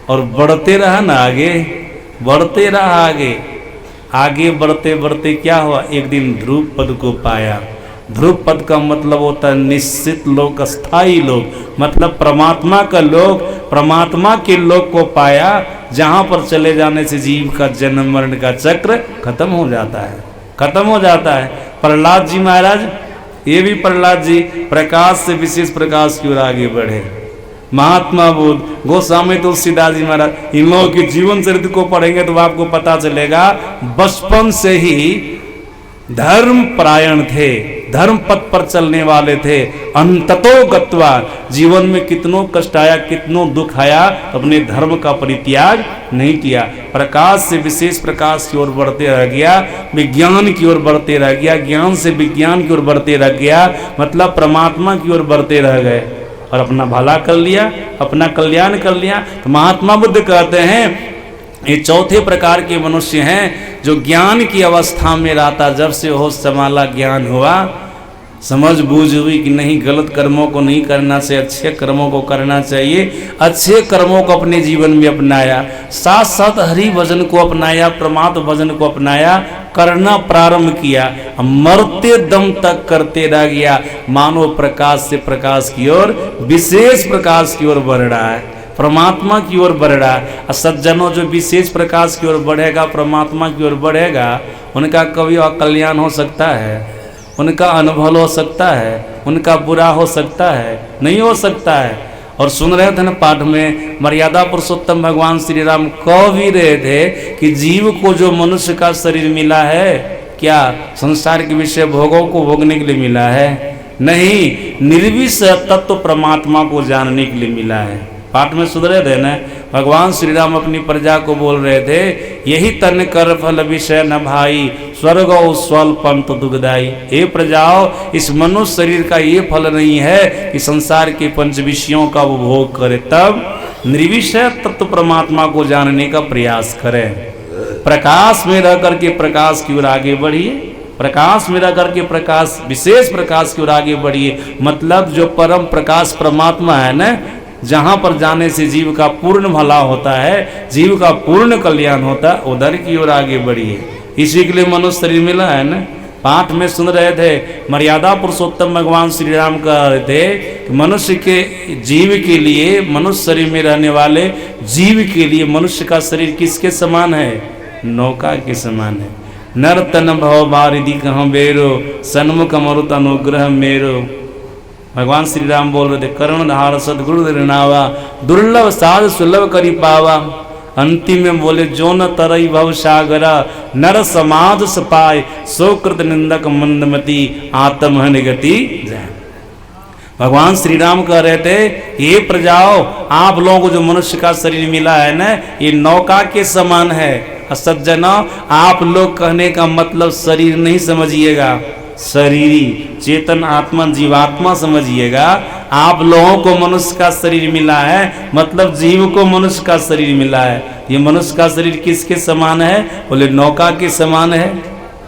Speaker 1: और बढ़ते रहा ना, आगे बढ़ते रहा, आगे बढ़ते बढ़ते क्या हुआ? एक दिन ध्रुव पद को पाया। ध्रुव पद का मतलब होता है निश्चित लोक, स्थायी लोक, मतलब परमात्मा का लोक, परमात्मा के लोक को पाया, जहां पर चले जाने से जीव का जन्म मरण का चक्र खत्म हो जाता है, खत्म हो जाता है। प्रहलाद जी महाराज, ये भी प्रहलाद जी प्रकाश से विशेष प्रकाश की ओर आगे बढ़े। महात्मा बुद्ध, गोस्वामी तुलसीदास जी महाराज, इन लोगों के जीवन चरित्र को पढ़ेंगे तो आपको पता चलेगा बचपन से ही धर्म परायण थे, धर्म पथ पर चलने वाले थे। अंततो गत्वा, जीवन में कितनों कष्ट आया, कितनों दुख आया, अपने धर्म का परित्याग नहीं किया। प्रकाश से विशेष प्रकाश की ओर बढ़ते रह गया, विज्ञान की ओर बढ़ते रह गया, ज्ञान से विज्ञान की ओर बढ़ते रह गया, मतलब परमात्मा की ओर बढ़ते रह गए और अपना भला कर लिया, अपना कल्याण कर लिया। तो महात्मा बुद्ध कहते हैं ये चौथे प्रकार के मनुष्य हैं जो ज्ञान की अवस्था में रहता। जब से होश संभाला, ज्ञान हुआ, समझ बूझ हुई कि नहीं, गलत कर्मों को नहीं करना चाहिए, अच्छे कर्मों को करना चाहिए, अच्छे कर्मों को अपने जीवन में अपनाया, साथ साथ हरि भजन को अपनाया, परमात्मा भजन को अपनाया, करना प्रारंभ किया, मरते दम तक करते रह गया। मानो प्रकाश से प्रकाश की ओर, विशेष प्रकाश की ओर बढ़ रहा है, परमात्मा की ओर बढ़ रहा है। सज्जनों, जो विशेष प्रकाश की ओर बढ़ेगा, परमात्मा की ओर बढ़ेगा, उनका कभी अकल्याण हो सकता है, उनका अनुभव हो सकता है, उनका बुरा हो सकता है? नहीं हो सकता है। और सुन रहे थे ना पाठ में, मर्यादा पुरुषोत्तम भगवान श्री राम कह भी रहे थे कि जीव को जो मनुष्य का शरीर मिला है, क्या संसार के विषय भोगों को भोगने के लिए मिला है? नहीं, निर्विषय तत्व परमात्मा को जानने के लिए मिला है। पाठ में सुन रहे थे ना, भगवान श्री राम अपनी प्रजा को बोल रहे थे, यही तन कर फल विषय न भाई, स्वर्ग स्वल्पम तो दुखदाई। हे प्रजाओ, इस मनुष्य शरीर का ये फल नहीं है कि संसार के पंच विषयों का वो भोग करे, तब निर्विषय तत्व परमात्मा को जानने का प्रयास करें। प्रकाश में रह करके प्रकाश की ओर आगे बढ़िए, प्रकाश में रह करके प्रकाश, विशेष प्रकाश की ओर आगे बढ़िए। मतलब जो परम प्रकाश परमात्मा है ना, जहां पर जाने से जीव का पूर्ण भला होता है, जीव का पूर्ण कल्याण होता है, उधर की ओर आगे बढ़िए। इसी के लिए मनुष्य शरीर मिला है ना। पाठ में सुन रहे थे, मर्यादा पुरुषोत्तम भगवान श्री राम कह रहे थे कि मनुष्य के, जीव के लिए, मनुष्य शरीर में रहने वाले जीव के लिए मनुष्य का शरीर किसके समान है? नौका के समान है। नर तन भव बारिधि कहाँ बेरो, सन्मुख मरुत अनुग्रह मेरो। भगवान श्री राम बोल रहे थे, कर्ण धार सदगुरु नावा, दुर्लभ साध सुलभ करी पावा। अंतिम में बोले जो न तरई भव सागरा नर समाज सपाय सोकृत निंदक मंदमती आत्महन गति जाए। भगवान श्री राम कह रहे थे ये प्रजाओं, आप लोगों को जो मनुष्य का शरीर मिला है ना, ये नौका के समान है। सज्जनों, आप लोग कहने का मतलब शरीर नहीं समझिएगा, शरीरी चेतन आत्मा जीवात्मा समझिएगा। आप लोगों को मनुष्य का शरीर मिला है, मतलब जीव को मनुष्य का शरीर मिला है। ये मनुष्य का शरीर किसके समान है? बोले नौका के समान है,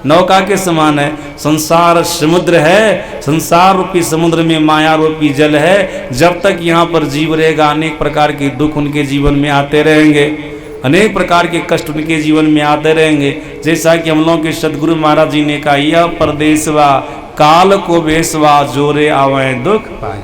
Speaker 1: नौका के समान है। संसार समुद्र है, संसार रूपी समुद्र में माया रूपी जल है। जब तक यहाँ पर जीव रहेगा अनेक प्रकार के दुख उनके जीवन में आते रहेंगे, अनेक प्रकार के कष्ट उनके जीवन में आते रहेंगे। जैसा कि हम लोगों के सदगुरु महाराज जी ने कहा, यह परदेशवा काल को बेसवा जोरे आवे दुख पाए।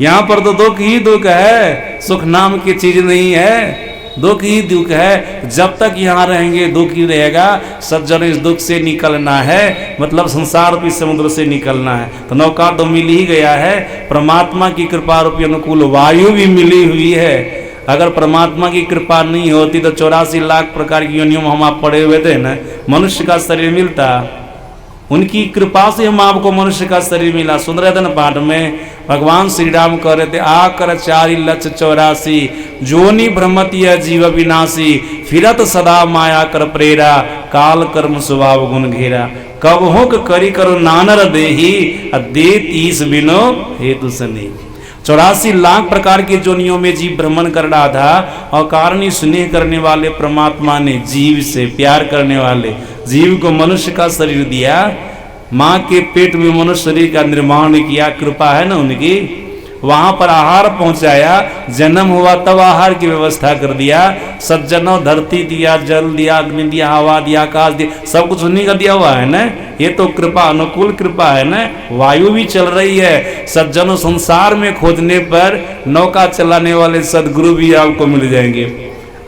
Speaker 1: यहाँ पर तो दुख ही दुख है, सुख नाम की चीज नहीं है, दुख ही दुख है। जब तक यहाँ रहेंगे दुख ही रहेगा। सज्जन इस दुख से निकलना है, मतलब संसार रूपी समुद्र से निकलना है। तो नौका तो मिल ही गया है, परमात्मा की कृपा रूपी अनुकूल वायु भी मिली हुई है। अगर परमात्मा की कृपा नहीं होती तो 84 लाख प्रकार की योनियों में हम आप पड़े हुए थे ना, मनुष्य का शरीर मिलता। उनकी कृपा से हम आपको मनुष्य का शरीर मिला। सुन रहे थे ना पाठ में, भगवान श्री राम कह रहे थे आकर 4,84 जोनि भ्रमति जीव विनाशी फिरत सदा माया कर प्रेरा काल कर्म स्वभाव गुण घेरा कब हो करी करो नानर देही देत ईस बिनो हेतु सनी। 84 लाख प्रकार की जोनियों में जीव भ्रमण कर रहा था और कारणी स्नेह करने वाले परमात्मा ने जीव से प्यार करने वाले जीव को मनुष्य का शरीर दिया। माँ के पेट में मनुष्य शरीर का निर्माण किया, कृपा है ना उनकी। वहां पर आहार पहुंचाया, जन्म हुआ तब आहार की व्यवस्था कर दिया। सज्जनों, धरती दिया, जल दिया, अग्नि दिया, हवा दिया, आकाश दिया, सब कुछ उन्हीं का दिया हुआ है ना। ये तो कृपा, अनुकूल कृपा है ना। वायु भी चल रही है। सज्जनों, संसार में खोजने पर नौका चलाने वाले सदगुरु भी आपको मिल जाएंगे।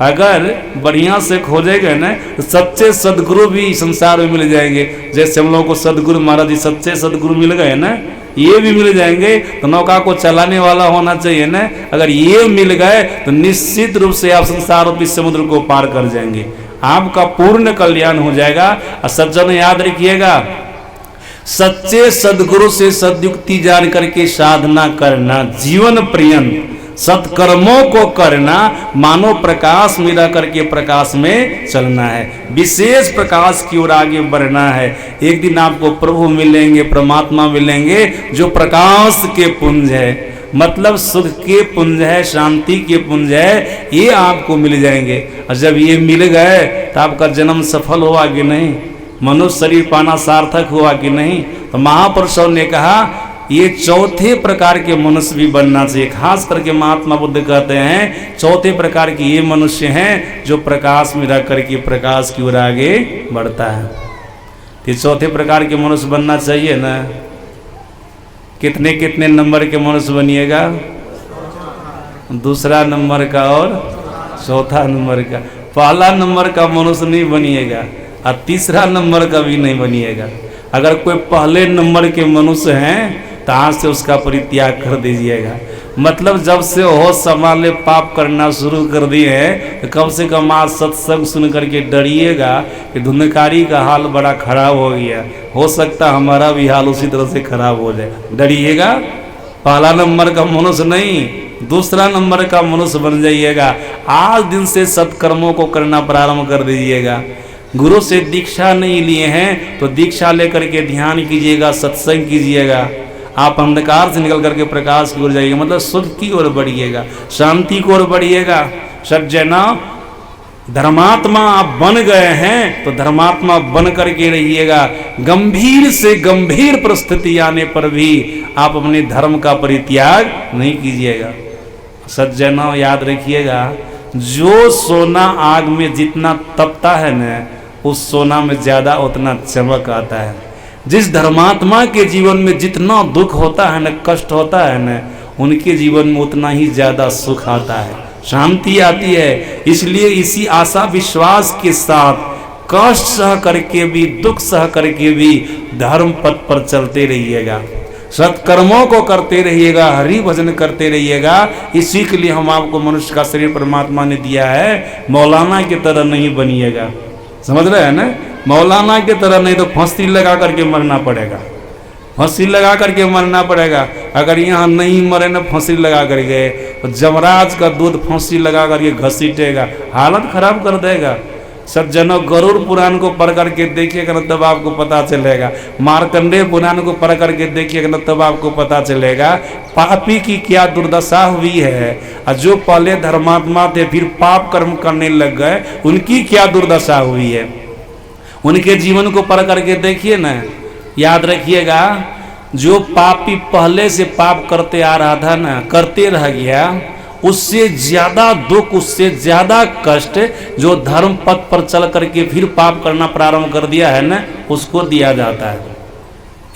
Speaker 1: अगर बढ़िया से खोजेंगे ना तो सच्चे सदगुरु भी संसार में मिल जाएंगे। जैसे हम लोगों को सदगुरु महाराज जी सच्चे सदगुरु मिल गए ना, ये भी मिल जाएंगे। तो नौका को चलाने वाला होना चाहिए ना। अगर ये मिल गए तो निश्चित रूप से आप संसार रूपी समुद्र को पार कर जाएंगे, आपका पूर्ण कल्याण हो जाएगा। और सज्जन याद रखिएगा, सच्चे सदगुरु से सदयुक्ति जान करके साधना करना, जीवन पर्यंत सत्कर्मों को करना, मानो प्रकाश में रह करके प्रकाश में चलना है, विशेष प्रकाश की ओर आगे बढ़ना है। एक दिन आपको प्रभु मिलेंगे, परमात्मा मिलेंगे जो प्रकाश के पुंज है, मतलब सुख के पुंज है, शांति के पुंज है, ये आपको मिल जाएंगे। और जब ये मिल गए तो आपका जन्म सफल हुआ कि नहीं, मनुष्य शरीर पाना सार्थक हुआ कि नहीं। तो महापुरुषों ने कहा ये चौथे प्रकार के मनुष्य भी बनना चाहिए। खास करके महात्मा बुद्ध कहते हैं चौथे प्रकार के ये मनुष्य हैं जो प्रकाश में रह करके प्रकाश की ओर आगे बढ़ता है। तो चौथे प्रकार के मनुष्य बनना चाहिए ना। कितने कितने नंबर के मनुष्य बनिएगा? दूसरा नंबर का और चौथा नंबर का। पहला नंबर का मनुष्य नहीं बनिएगा और तीसरा नंबर का भी नहीं बनिएगा। अगर कोई पहले नंबर के मनुष्य हैं तो आज से उसका परित्याग कर दीजिएगा। मतलब जब से होश संभाले पाप करना शुरू कर दिए हैं तो कम से कम आज सत्संग सुन करके डरिएगा कि धुंधकारी का हाल बड़ा खराब हो गया, हो सकता हमारा भी हाल उसी तरह से खराब हो जाए। डरिएगा, पहला नंबर का मनुष्य नहीं दूसरा नंबर का मनुष्य बन जाइएगा। आज दिन से सत्कर्मों को करना प्रारंभ कर दीजिएगा। गुरु से दीक्षा नहीं लिए हैं तो दीक्षा लेकर के ध्यान कीजिएगा, सत्संग कीजिएगा। आप अंधकार से निकल करके प्रकाश की ओर जाइएगा, मतलब सुख की ओर बढ़िएगा, शांति की ओर बढ़िएगा। सज्जना, धर्मात्मा आप बन गए हैं तो धर्मात्मा बन करके रहिएगा। गंभीर से गंभीर परिस्थिति आने पर भी आप अपने धर्म का परित्याग नहीं कीजिएगा। सज्जना, याद रखिएगा, जो सोना आग में जितना तपता है ना, उस सोना में ज्यादा उतना चमक आता है। जिस धर्मात्मा के जीवन में जितना दुख होता है ना, कष्ट होता है ना, उनके जीवन में उतना ही ज्यादा सुख आता है, शांति आती है। इसलिए इसी आशा विश्वास के साथ कष्ट सह करके भी, दुख सह करके भी धर्म पथ पर चलते रहिएगा। सत्कर्मों को करते रहिएगा, हरि भजन करते रहिएगा। इसी के लिए हम आपको मनुष्य का शरीर परमात्मा ने दिया है। मौलाना की तरह नहीं बनिएगा, समझ रहे हैं ना, मौलाना की तरह नहीं तो फांसी लगा करके मरना पड़ेगा, फांसी लगा करके मरना पड़ेगा। अगर यहाँ नहीं मरे ना फांसी लगा करके, तो जमराज का दूध फांसी लगा करके घसीटेगा, हालत खराब कर देगा। सज्जनों, गरुड़ पुराण को पढ़ करके देखिएगा ना तब आपको पता चलेगा, मार्कंडेय पुराण को पढ़ करके देखिएगा ना तब आपको पता चलेगा पापी की क्या दुर्दशा हुई है, और जो पहले धर्मात्मा थे फिर पाप कर्म करने लग गए उनकी क्या दुर्दशा हुई है। उनके जीवन को पढ़ करके देखिए ना, याद रखिएगा, जो पापी पहले से पाप करते आ रहा था ना, करते रह गया, उससे ज्यादा दुख, उससे ज्यादा कष्ट जो धर्म पथ पर चल करके फिर पाप करना प्रारंभ कर दिया है ना, उसको दिया जाता है।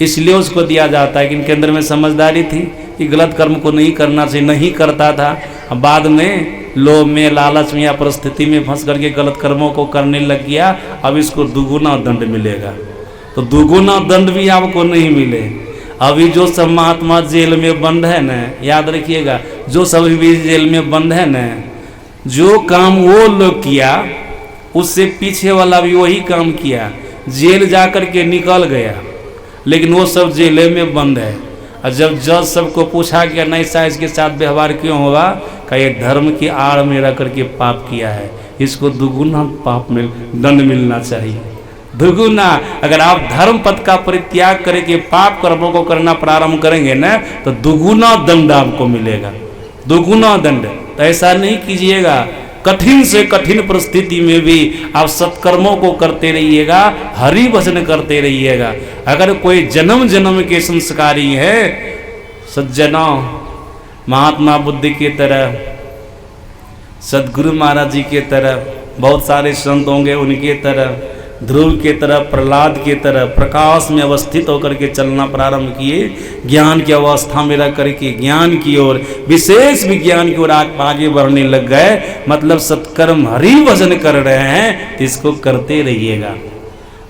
Speaker 1: इसलिए उसको दिया जाता है कि इनके अंदर में समझदारी थी कि गलत कर्म को नहीं करना चाहिए, नहीं करता था। अब बाद में लोभ में, लालच में या परिस्थिति में फंस करके गलत कर्मों को करने लग गया। अब इसको दुगुना दंड मिलेगा। तो दुगुना दंड भी आपको नहीं मिले। अभी जो सब महात्मा जेल में बंद है ना, याद रखिएगा, जो सब भी जेल में बंद है ना, जो काम वो लोग किया उससे पीछे वाला भी वही काम किया, जेल जा कर के निकल गया, लेकिन वो सब जेल में बंद है। और जब जज सबको पूछा गया नहीं सा इसके साथ व्यवहार क्यों हुआ, का ये धर्म की आड़ में रह करके पाप किया है, इसको दुगुना पाप में दंड मिलना चाहिए, दुगुना। अगर आप धर्म पथ का परित्याग करके पाप कर्मों को करना प्रारंभ करेंगे ना, तो दुगुना दंड आपको मिलेगा, दुगुना दंड। तो ऐसा नहीं कीजिएगा, कठिन से कठिन परिस्थिति में भी आप सत्कर्मों को करते रहिएगा, हरि भजन करते रहिएगा। अगर कोई जन्म जन्म के संस्कारी है, सज्जनों, महात्मा बुद्ध की तरह, सदगुरु महाराज जी के तरह, बहुत सारे संत होंगे उनके तरह, ध्रुव के तरह, प्रहलाद के तरह प्रकाश में अवस्थित होकर के चलना प्रारंभ किए, ज्ञान की अवस्था में रह करके ज्ञान की ओर, विशेष विज्ञान की ओर आगे बढ़ने लग गए। मतलब सत्कर्म हरि भजन कर रहे हैं, तो इसको करते रहिएगा।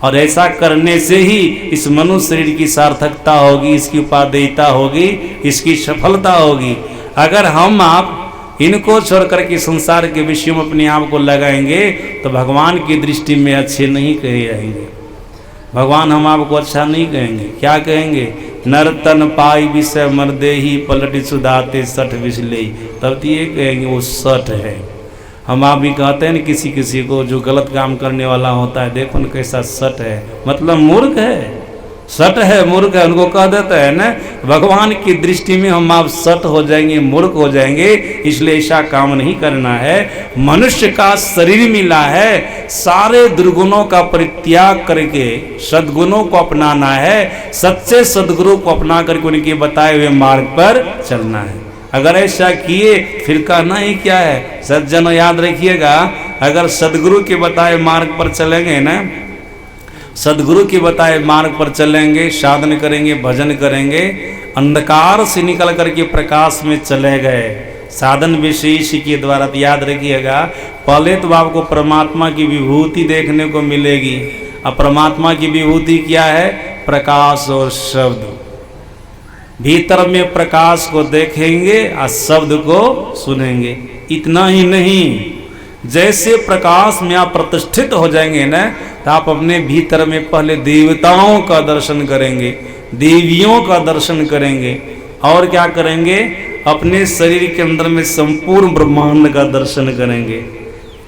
Speaker 1: और ऐसा करने से ही इस मनुष्य शरीर की सार्थकता होगी, इसकी उपादेयता होगी, इसकी सफलता होगी। अगर हम आप इनको छोड़ करके संसार के विषय में अपने आप को लगाएंगे तो भगवान की दृष्टि में अच्छे नहीं कहे रहेंगे। भगवान हम आपको अच्छा नहीं कहेंगे। क्या कहेंगे? नर्तन पाई विषय मर्दे ही पलट सुधाते सठ विषले, तब तो ये कहेंगे वो सठ है। हम आप भी कहते हैं ना किसी किसी को जो गलत काम करने वाला होता है, देखो न कैसा सठ है, मतलब मूर्ख है, सट है, मूर्ख है, उनको कह देता है ना। भगवान की दृष्टि में हम आप सट हो जाएंगे, मूर्ख हो जाएंगे, इसलिए ऐसा काम नहीं करना है। मनुष्य का शरीर मिला है, सारे दुर्गुणों का परित्याग करके सद्गुणों को अपनाना है, सच्चे सद्गुरु को अपना करके उनके बताए हुए मार्ग पर चलना है। अगर ऐसा किए फिर कहना ही क्या है। सज्जनों याद रखिएगा, अगर सदगुरु के बताए मार्ग पर चलेंगे ना, सदगुरु के बताए मार्ग पर चलेंगे, साधन करेंगे, भजन करेंगे, अंधकार से निकल करके प्रकाश में चले गए साधन विशेष के द्वारा। तो याद रखिएगा, पहले तो आपको परमात्मा की विभूति देखने को मिलेगी। अब परमात्मा की विभूति क्या है? प्रकाश और शब्द। भीतर में प्रकाश को देखेंगे और शब्द को सुनेंगे। इतना ही नहीं, जैसे प्रकाश में आप प्रतिष्ठित हो जाएंगे ना, तो आप अपने भीतर में पहले देवताओं का दर्शन करेंगे, देवियों का दर्शन करेंगे, और क्या करेंगे? अपने शरीर के अंदर में संपूर्ण ब्रह्मांड का दर्शन करेंगे।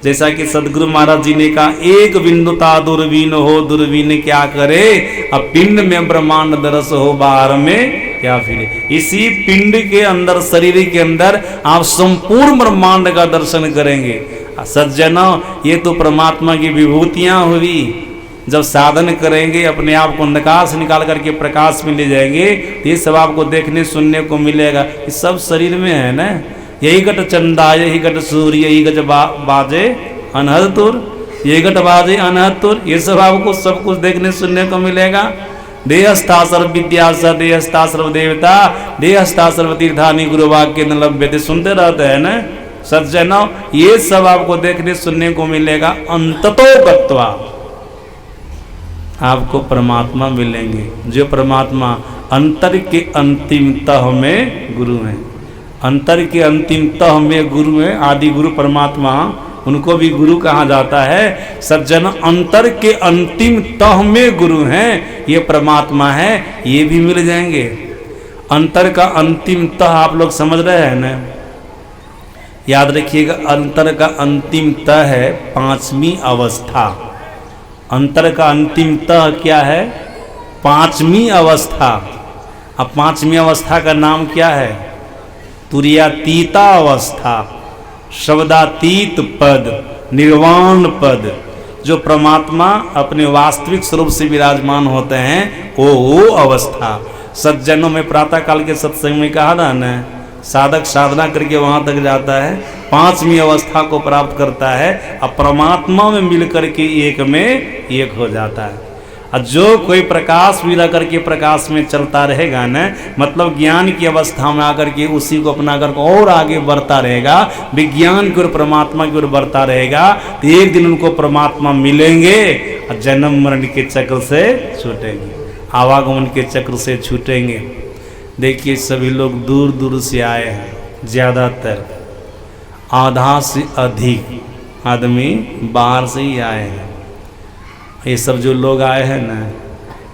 Speaker 1: जैसा कि सदगुरु महाराज जी ने कहा, एक बिंदुता दूरबीन हो, दूरबीन क्या करे, अब पिंड में ब्रह्मांड दरस हो, बाहर में क्या फिरे। इसी पिंड के अंदर, शरीर के अंदर आप संपूर्ण ब्रह्मांड का दर्शन करेंगे। सज्जनों, ये तो परमात्मा की विभूतियां हुई। जब साधन करेंगे, अपने आप को अंधकार से निकाल करके प्रकाश में ले जाएंगे, तो ये सब आपको देखने सुनने को मिलेगा। ये सब शरीर में है ना। यही घट चंदा, यही घट सूर्य, यही घट बाजे अनहद तुर, यही घट बाजे अनहद तुर, ये सब आपको सब कुछ देखने सुनने को मिलेगा। देहस्था सर्व विद्या स देहस्था सर्व देवता, देहस्था सर्व तीर्थानि गुरु वाक्य न लभ्यते, सुनते रहते हैं ना सज्जनों। ये सब आपको देखने सुनने को मिलेगा। अंततो गत्वा आपको परमात्मा मिलेंगे। जो परमात्मा अंतर के अंतिम तह में गुरु हैं। अंतर के अंतिम तह में गुरु हैं, आदि गुरु परमात्मा, उनको भी गुरु कहा जाता है। सज्जन, अंतर के अंतिम तह में गुरु हैं, ये परमात्मा है, ये भी मिल जाएंगे। अंतर का अंतिम तह आप लोग समझ रहे हैं ना? याद रखिएगा, अंतर का अंतिम तह है पांचवी अवस्था। अंतर का अंतिम तह क्या है? पांचवी अवस्था। अब पांचवी अवस्था का नाम क्या है? तुर्यातीता अवस्था, शब्दातीत पद, निर्वाण पद। जो परमात्मा अपने वास्तविक स्वरूप से विराजमान होते हैं, वो अवस्था। सज्जनों में प्रातः काल के सत्संग में कहा था न, साधक साधना करके वहां तक जाता है, पांचवी अवस्था को प्राप्त करता है, अब परमात्मा में मिल करके एक में एक हो जाता है। और जो कोई प्रकाश में रह करके प्रकाश में चलता रहेगा न, मतलब ज्ञान की अवस्था में आकर के उसी को अपना कर और आगे बढ़ता रहेगा, विज्ञान की ओर परमात्मा की ओर बढ़ता रहेगा, तो एक दिन उनको परमात्मा मिलेंगे और जन्म मरण के चक्र से छूटेंगे, आवागमन के चक्र से छूटेंगे। देखिए सभी लोग दूर दूर से आए हैं, ज़्यादातर आधा से अधिक आदमी बाहर से ही आए हैं। ये सब जो लोग आए हैं ना,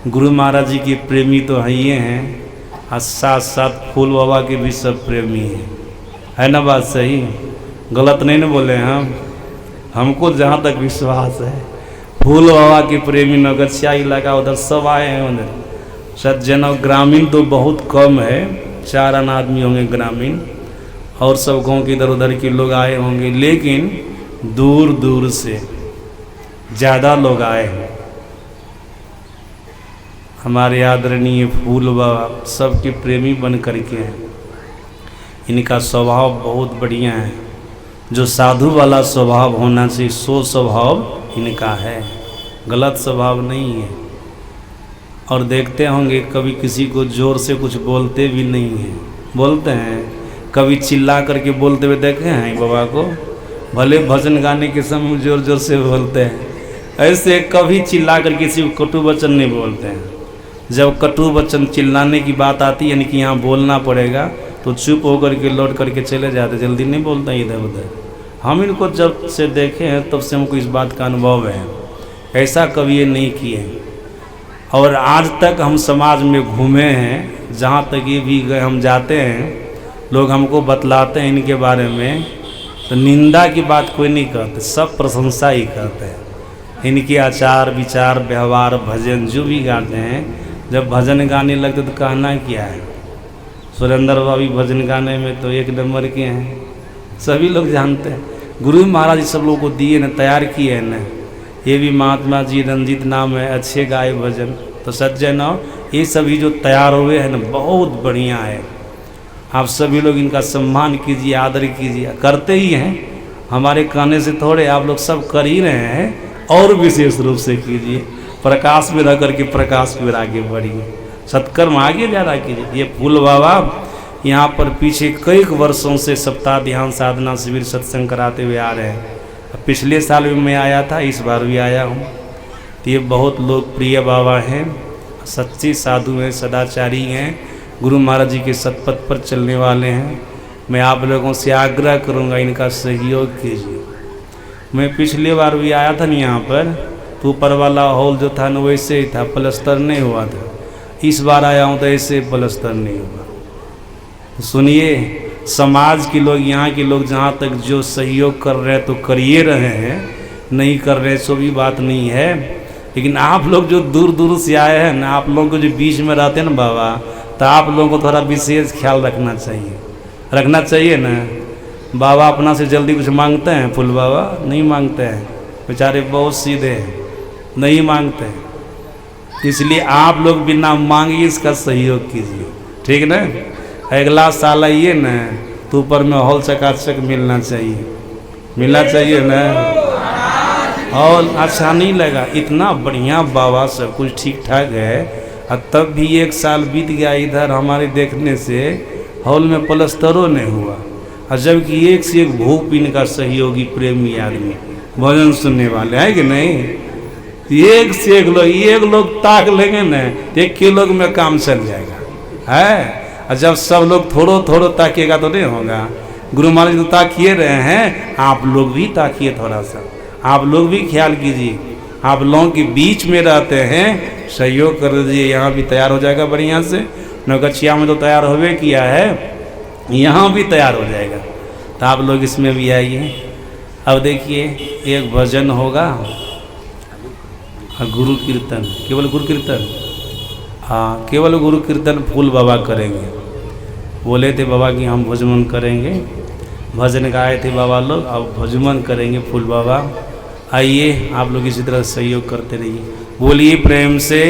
Speaker 1: गुरु महाराज जी के प्रेमी तो हैं ही हैं, और साथ साथ फूल बाबा के भी सब प्रेमी हैं, है ना? बात सही, गलत नहीं ना बोले हम? हमको जहाँ तक विश्वास है, फूल बाबा के प्रेमी नगरछिया इलाका उधर सब आए हैं। उधर सज्जन और ग्रामीण तो बहुत कम है, 4 आना आदमी होंगे ग्रामीण, और सब गाँव के इधर उधर के लोग आए होंगे, लेकिन दूर दूर से ज़्यादा लोग आए हैं। हमारे आदरणीय फूल बाबा सबके प्रेमी बन करके हैं। इनका स्वभाव बहुत बढ़िया है, जो साधु वाला स्वभाव होना चाहिए सो स्वभाव इनका है, गलत स्वभाव नहीं है। और देखते होंगे कभी किसी को जोर से कुछ बोलते भी नहीं हैं, बोलते हैं कभी चिल्ला करके बोलते हुए देखे हैं बाबा को? भले भजन गाने के समय जोर जोर से बोलते हैं, ऐसे कभी चिल्ला कर किसी को कटु वचन नहीं बोलते हैं। जब कटु वचन चिल्लाने की बात आती है, यानी कि यहाँ बोलना पड़ेगा, तो चुप होकर के लौट करके चले जाते, जल्दी नहीं बोलते इधर उधर। हम इनको जब से देखे हैं तब से हमको इस बात का अनुभव है, ऐसा कभी ये नहीं किए। और आज तक हम समाज में घूमे हैं, जहाँ तक ये भी गए हम जाते हैं, लोग हमको बतलाते हैं इनके बारे में, तो निंदा की बात कोई नहीं करते, सब प्रशंसा ही करते हैं। इनके आचार विचार व्यवहार भजन जो भी गाते हैं, जब भजन गाने लगते तो कहना क्या है, सुरेंद्र बाबी भजन गाने में तो 1 नंबर के हैं, सभी लोग जानते हैं। गुरु महाराज जी सब लोगों को दिए न, तैयार किए न। ये भी महात्मा जी रंजीत नाम है, अच्छे गाए भजन। तो सज्जन ये सभी जो तैयार हुए हैं न, बहुत बढ़िया है। आप सभी लोग इनका सम्मान कीजिए, आदर कीजिए, करते ही हैं, हमारे कहने से थोड़े, आप लोग सब कर ही रहे हैं, और विशेष रूप से कीजिए। प्रकाश में रह करके प्रकाश में आगे बढ़िए, सत्कर्म आगे ज़्यादा कीजिए। ये फूल बाबा यहाँ पर पीछे कई वर्षों से सप्ताह ध्यान साधना शिविर सत्संग कराते हुए आ रहे हैं। पिछले साल भी मैं आया था, इस बार भी आया हूँ। तो ये बहुत लोकप्रिय बाबा हैं, सच्चे साधु हैं, सदाचारी हैं, गुरु महाराज जी के सतपथ पर चलने वाले हैं। मैं आप लोगों से आग्रह करूँगा, इनका सहयोग कीजिए। मैं पिछली बार भी आया था ना यहाँ पर, तो ऊपर वाला हॉल जो था ना वैसे ही था, प्लस्तर नहीं हुआ था। इस बार आया हूँ तो ऐसे प्लस्तर नहीं हुआ। तो सुनिए, समाज के लोग, यहाँ के लोग जहाँ तक जो सहयोग कर रहे हैं तो करिए रहे हैं, नहीं कर रहे सो भी बात नहीं है। लेकिन आप लोग जो दूर दूर से आए हैं ना, आप लोगों को जो बीच में रहते हैं ना बाबा, तो आप लोगों को थोड़ा विशेष ख्याल रखना चाहिए ना। बाबा अपना से जल्दी कुछ मांगते हैं? फूल बाबा नहीं मांगते हैं, बेचारे बहुत सीधे हैं, नहीं मांगते हैं। इसलिए आप लोग बिना मांगे इसका सहयोग कीजिए, ठीक ना? अगला साल आइए ना, तो ऊपर में हॉल चकाचक मिलना चाहिए ना। हॉल अच्छा नहीं लगा, इतना बढ़िया बाबा सब कुछ ठीक ठाक है, और तब भी 1 साल बीत गया इधर हमारे देखने से, हॉल में प्लस्तरों नहीं हुआ। और जबकि एक से एक भूप इनका सहयोगी प्रेमी आदमी, भजन सुनने वाले है कि नहीं? एक से एक लोग ताक लेंगे ना, 1 किलो में काम चल जाएगा। है। और जब सब लोग थोड़ो थोड़ो ताकिएगा तो नहीं होगा। गुरु महाराज तो ताकिए रहे हैं, आप लोग भी ताकिए थोड़ा सा, आप लोग भी ख्याल कीजिए। आप लोगों के बीच में रहते हैं, सहयोग कर दीजिए, यहाँ भी तैयार हो जाएगा बढ़िया से। नौगछिया में तो तैयार होवे किया है, यहाँ भी तैयार हो जाएगा, तो आप लोग इसमें भी आइए। अब देखिए एक भजन होगा और गुरु कीर्तन, केवल गुरु कीर्तन, हाँ केवल गुरु कीर्तन फूल बाबा करेंगे। बोले थे बाबा कि हम भजमन करेंगे, भजन गाए थे बाबा लोग, अब भजमन करेंगे फूल बाबा। आइए आप लोग इसी तरह सहयोग करते रहिए। बोलिए प्रेम से।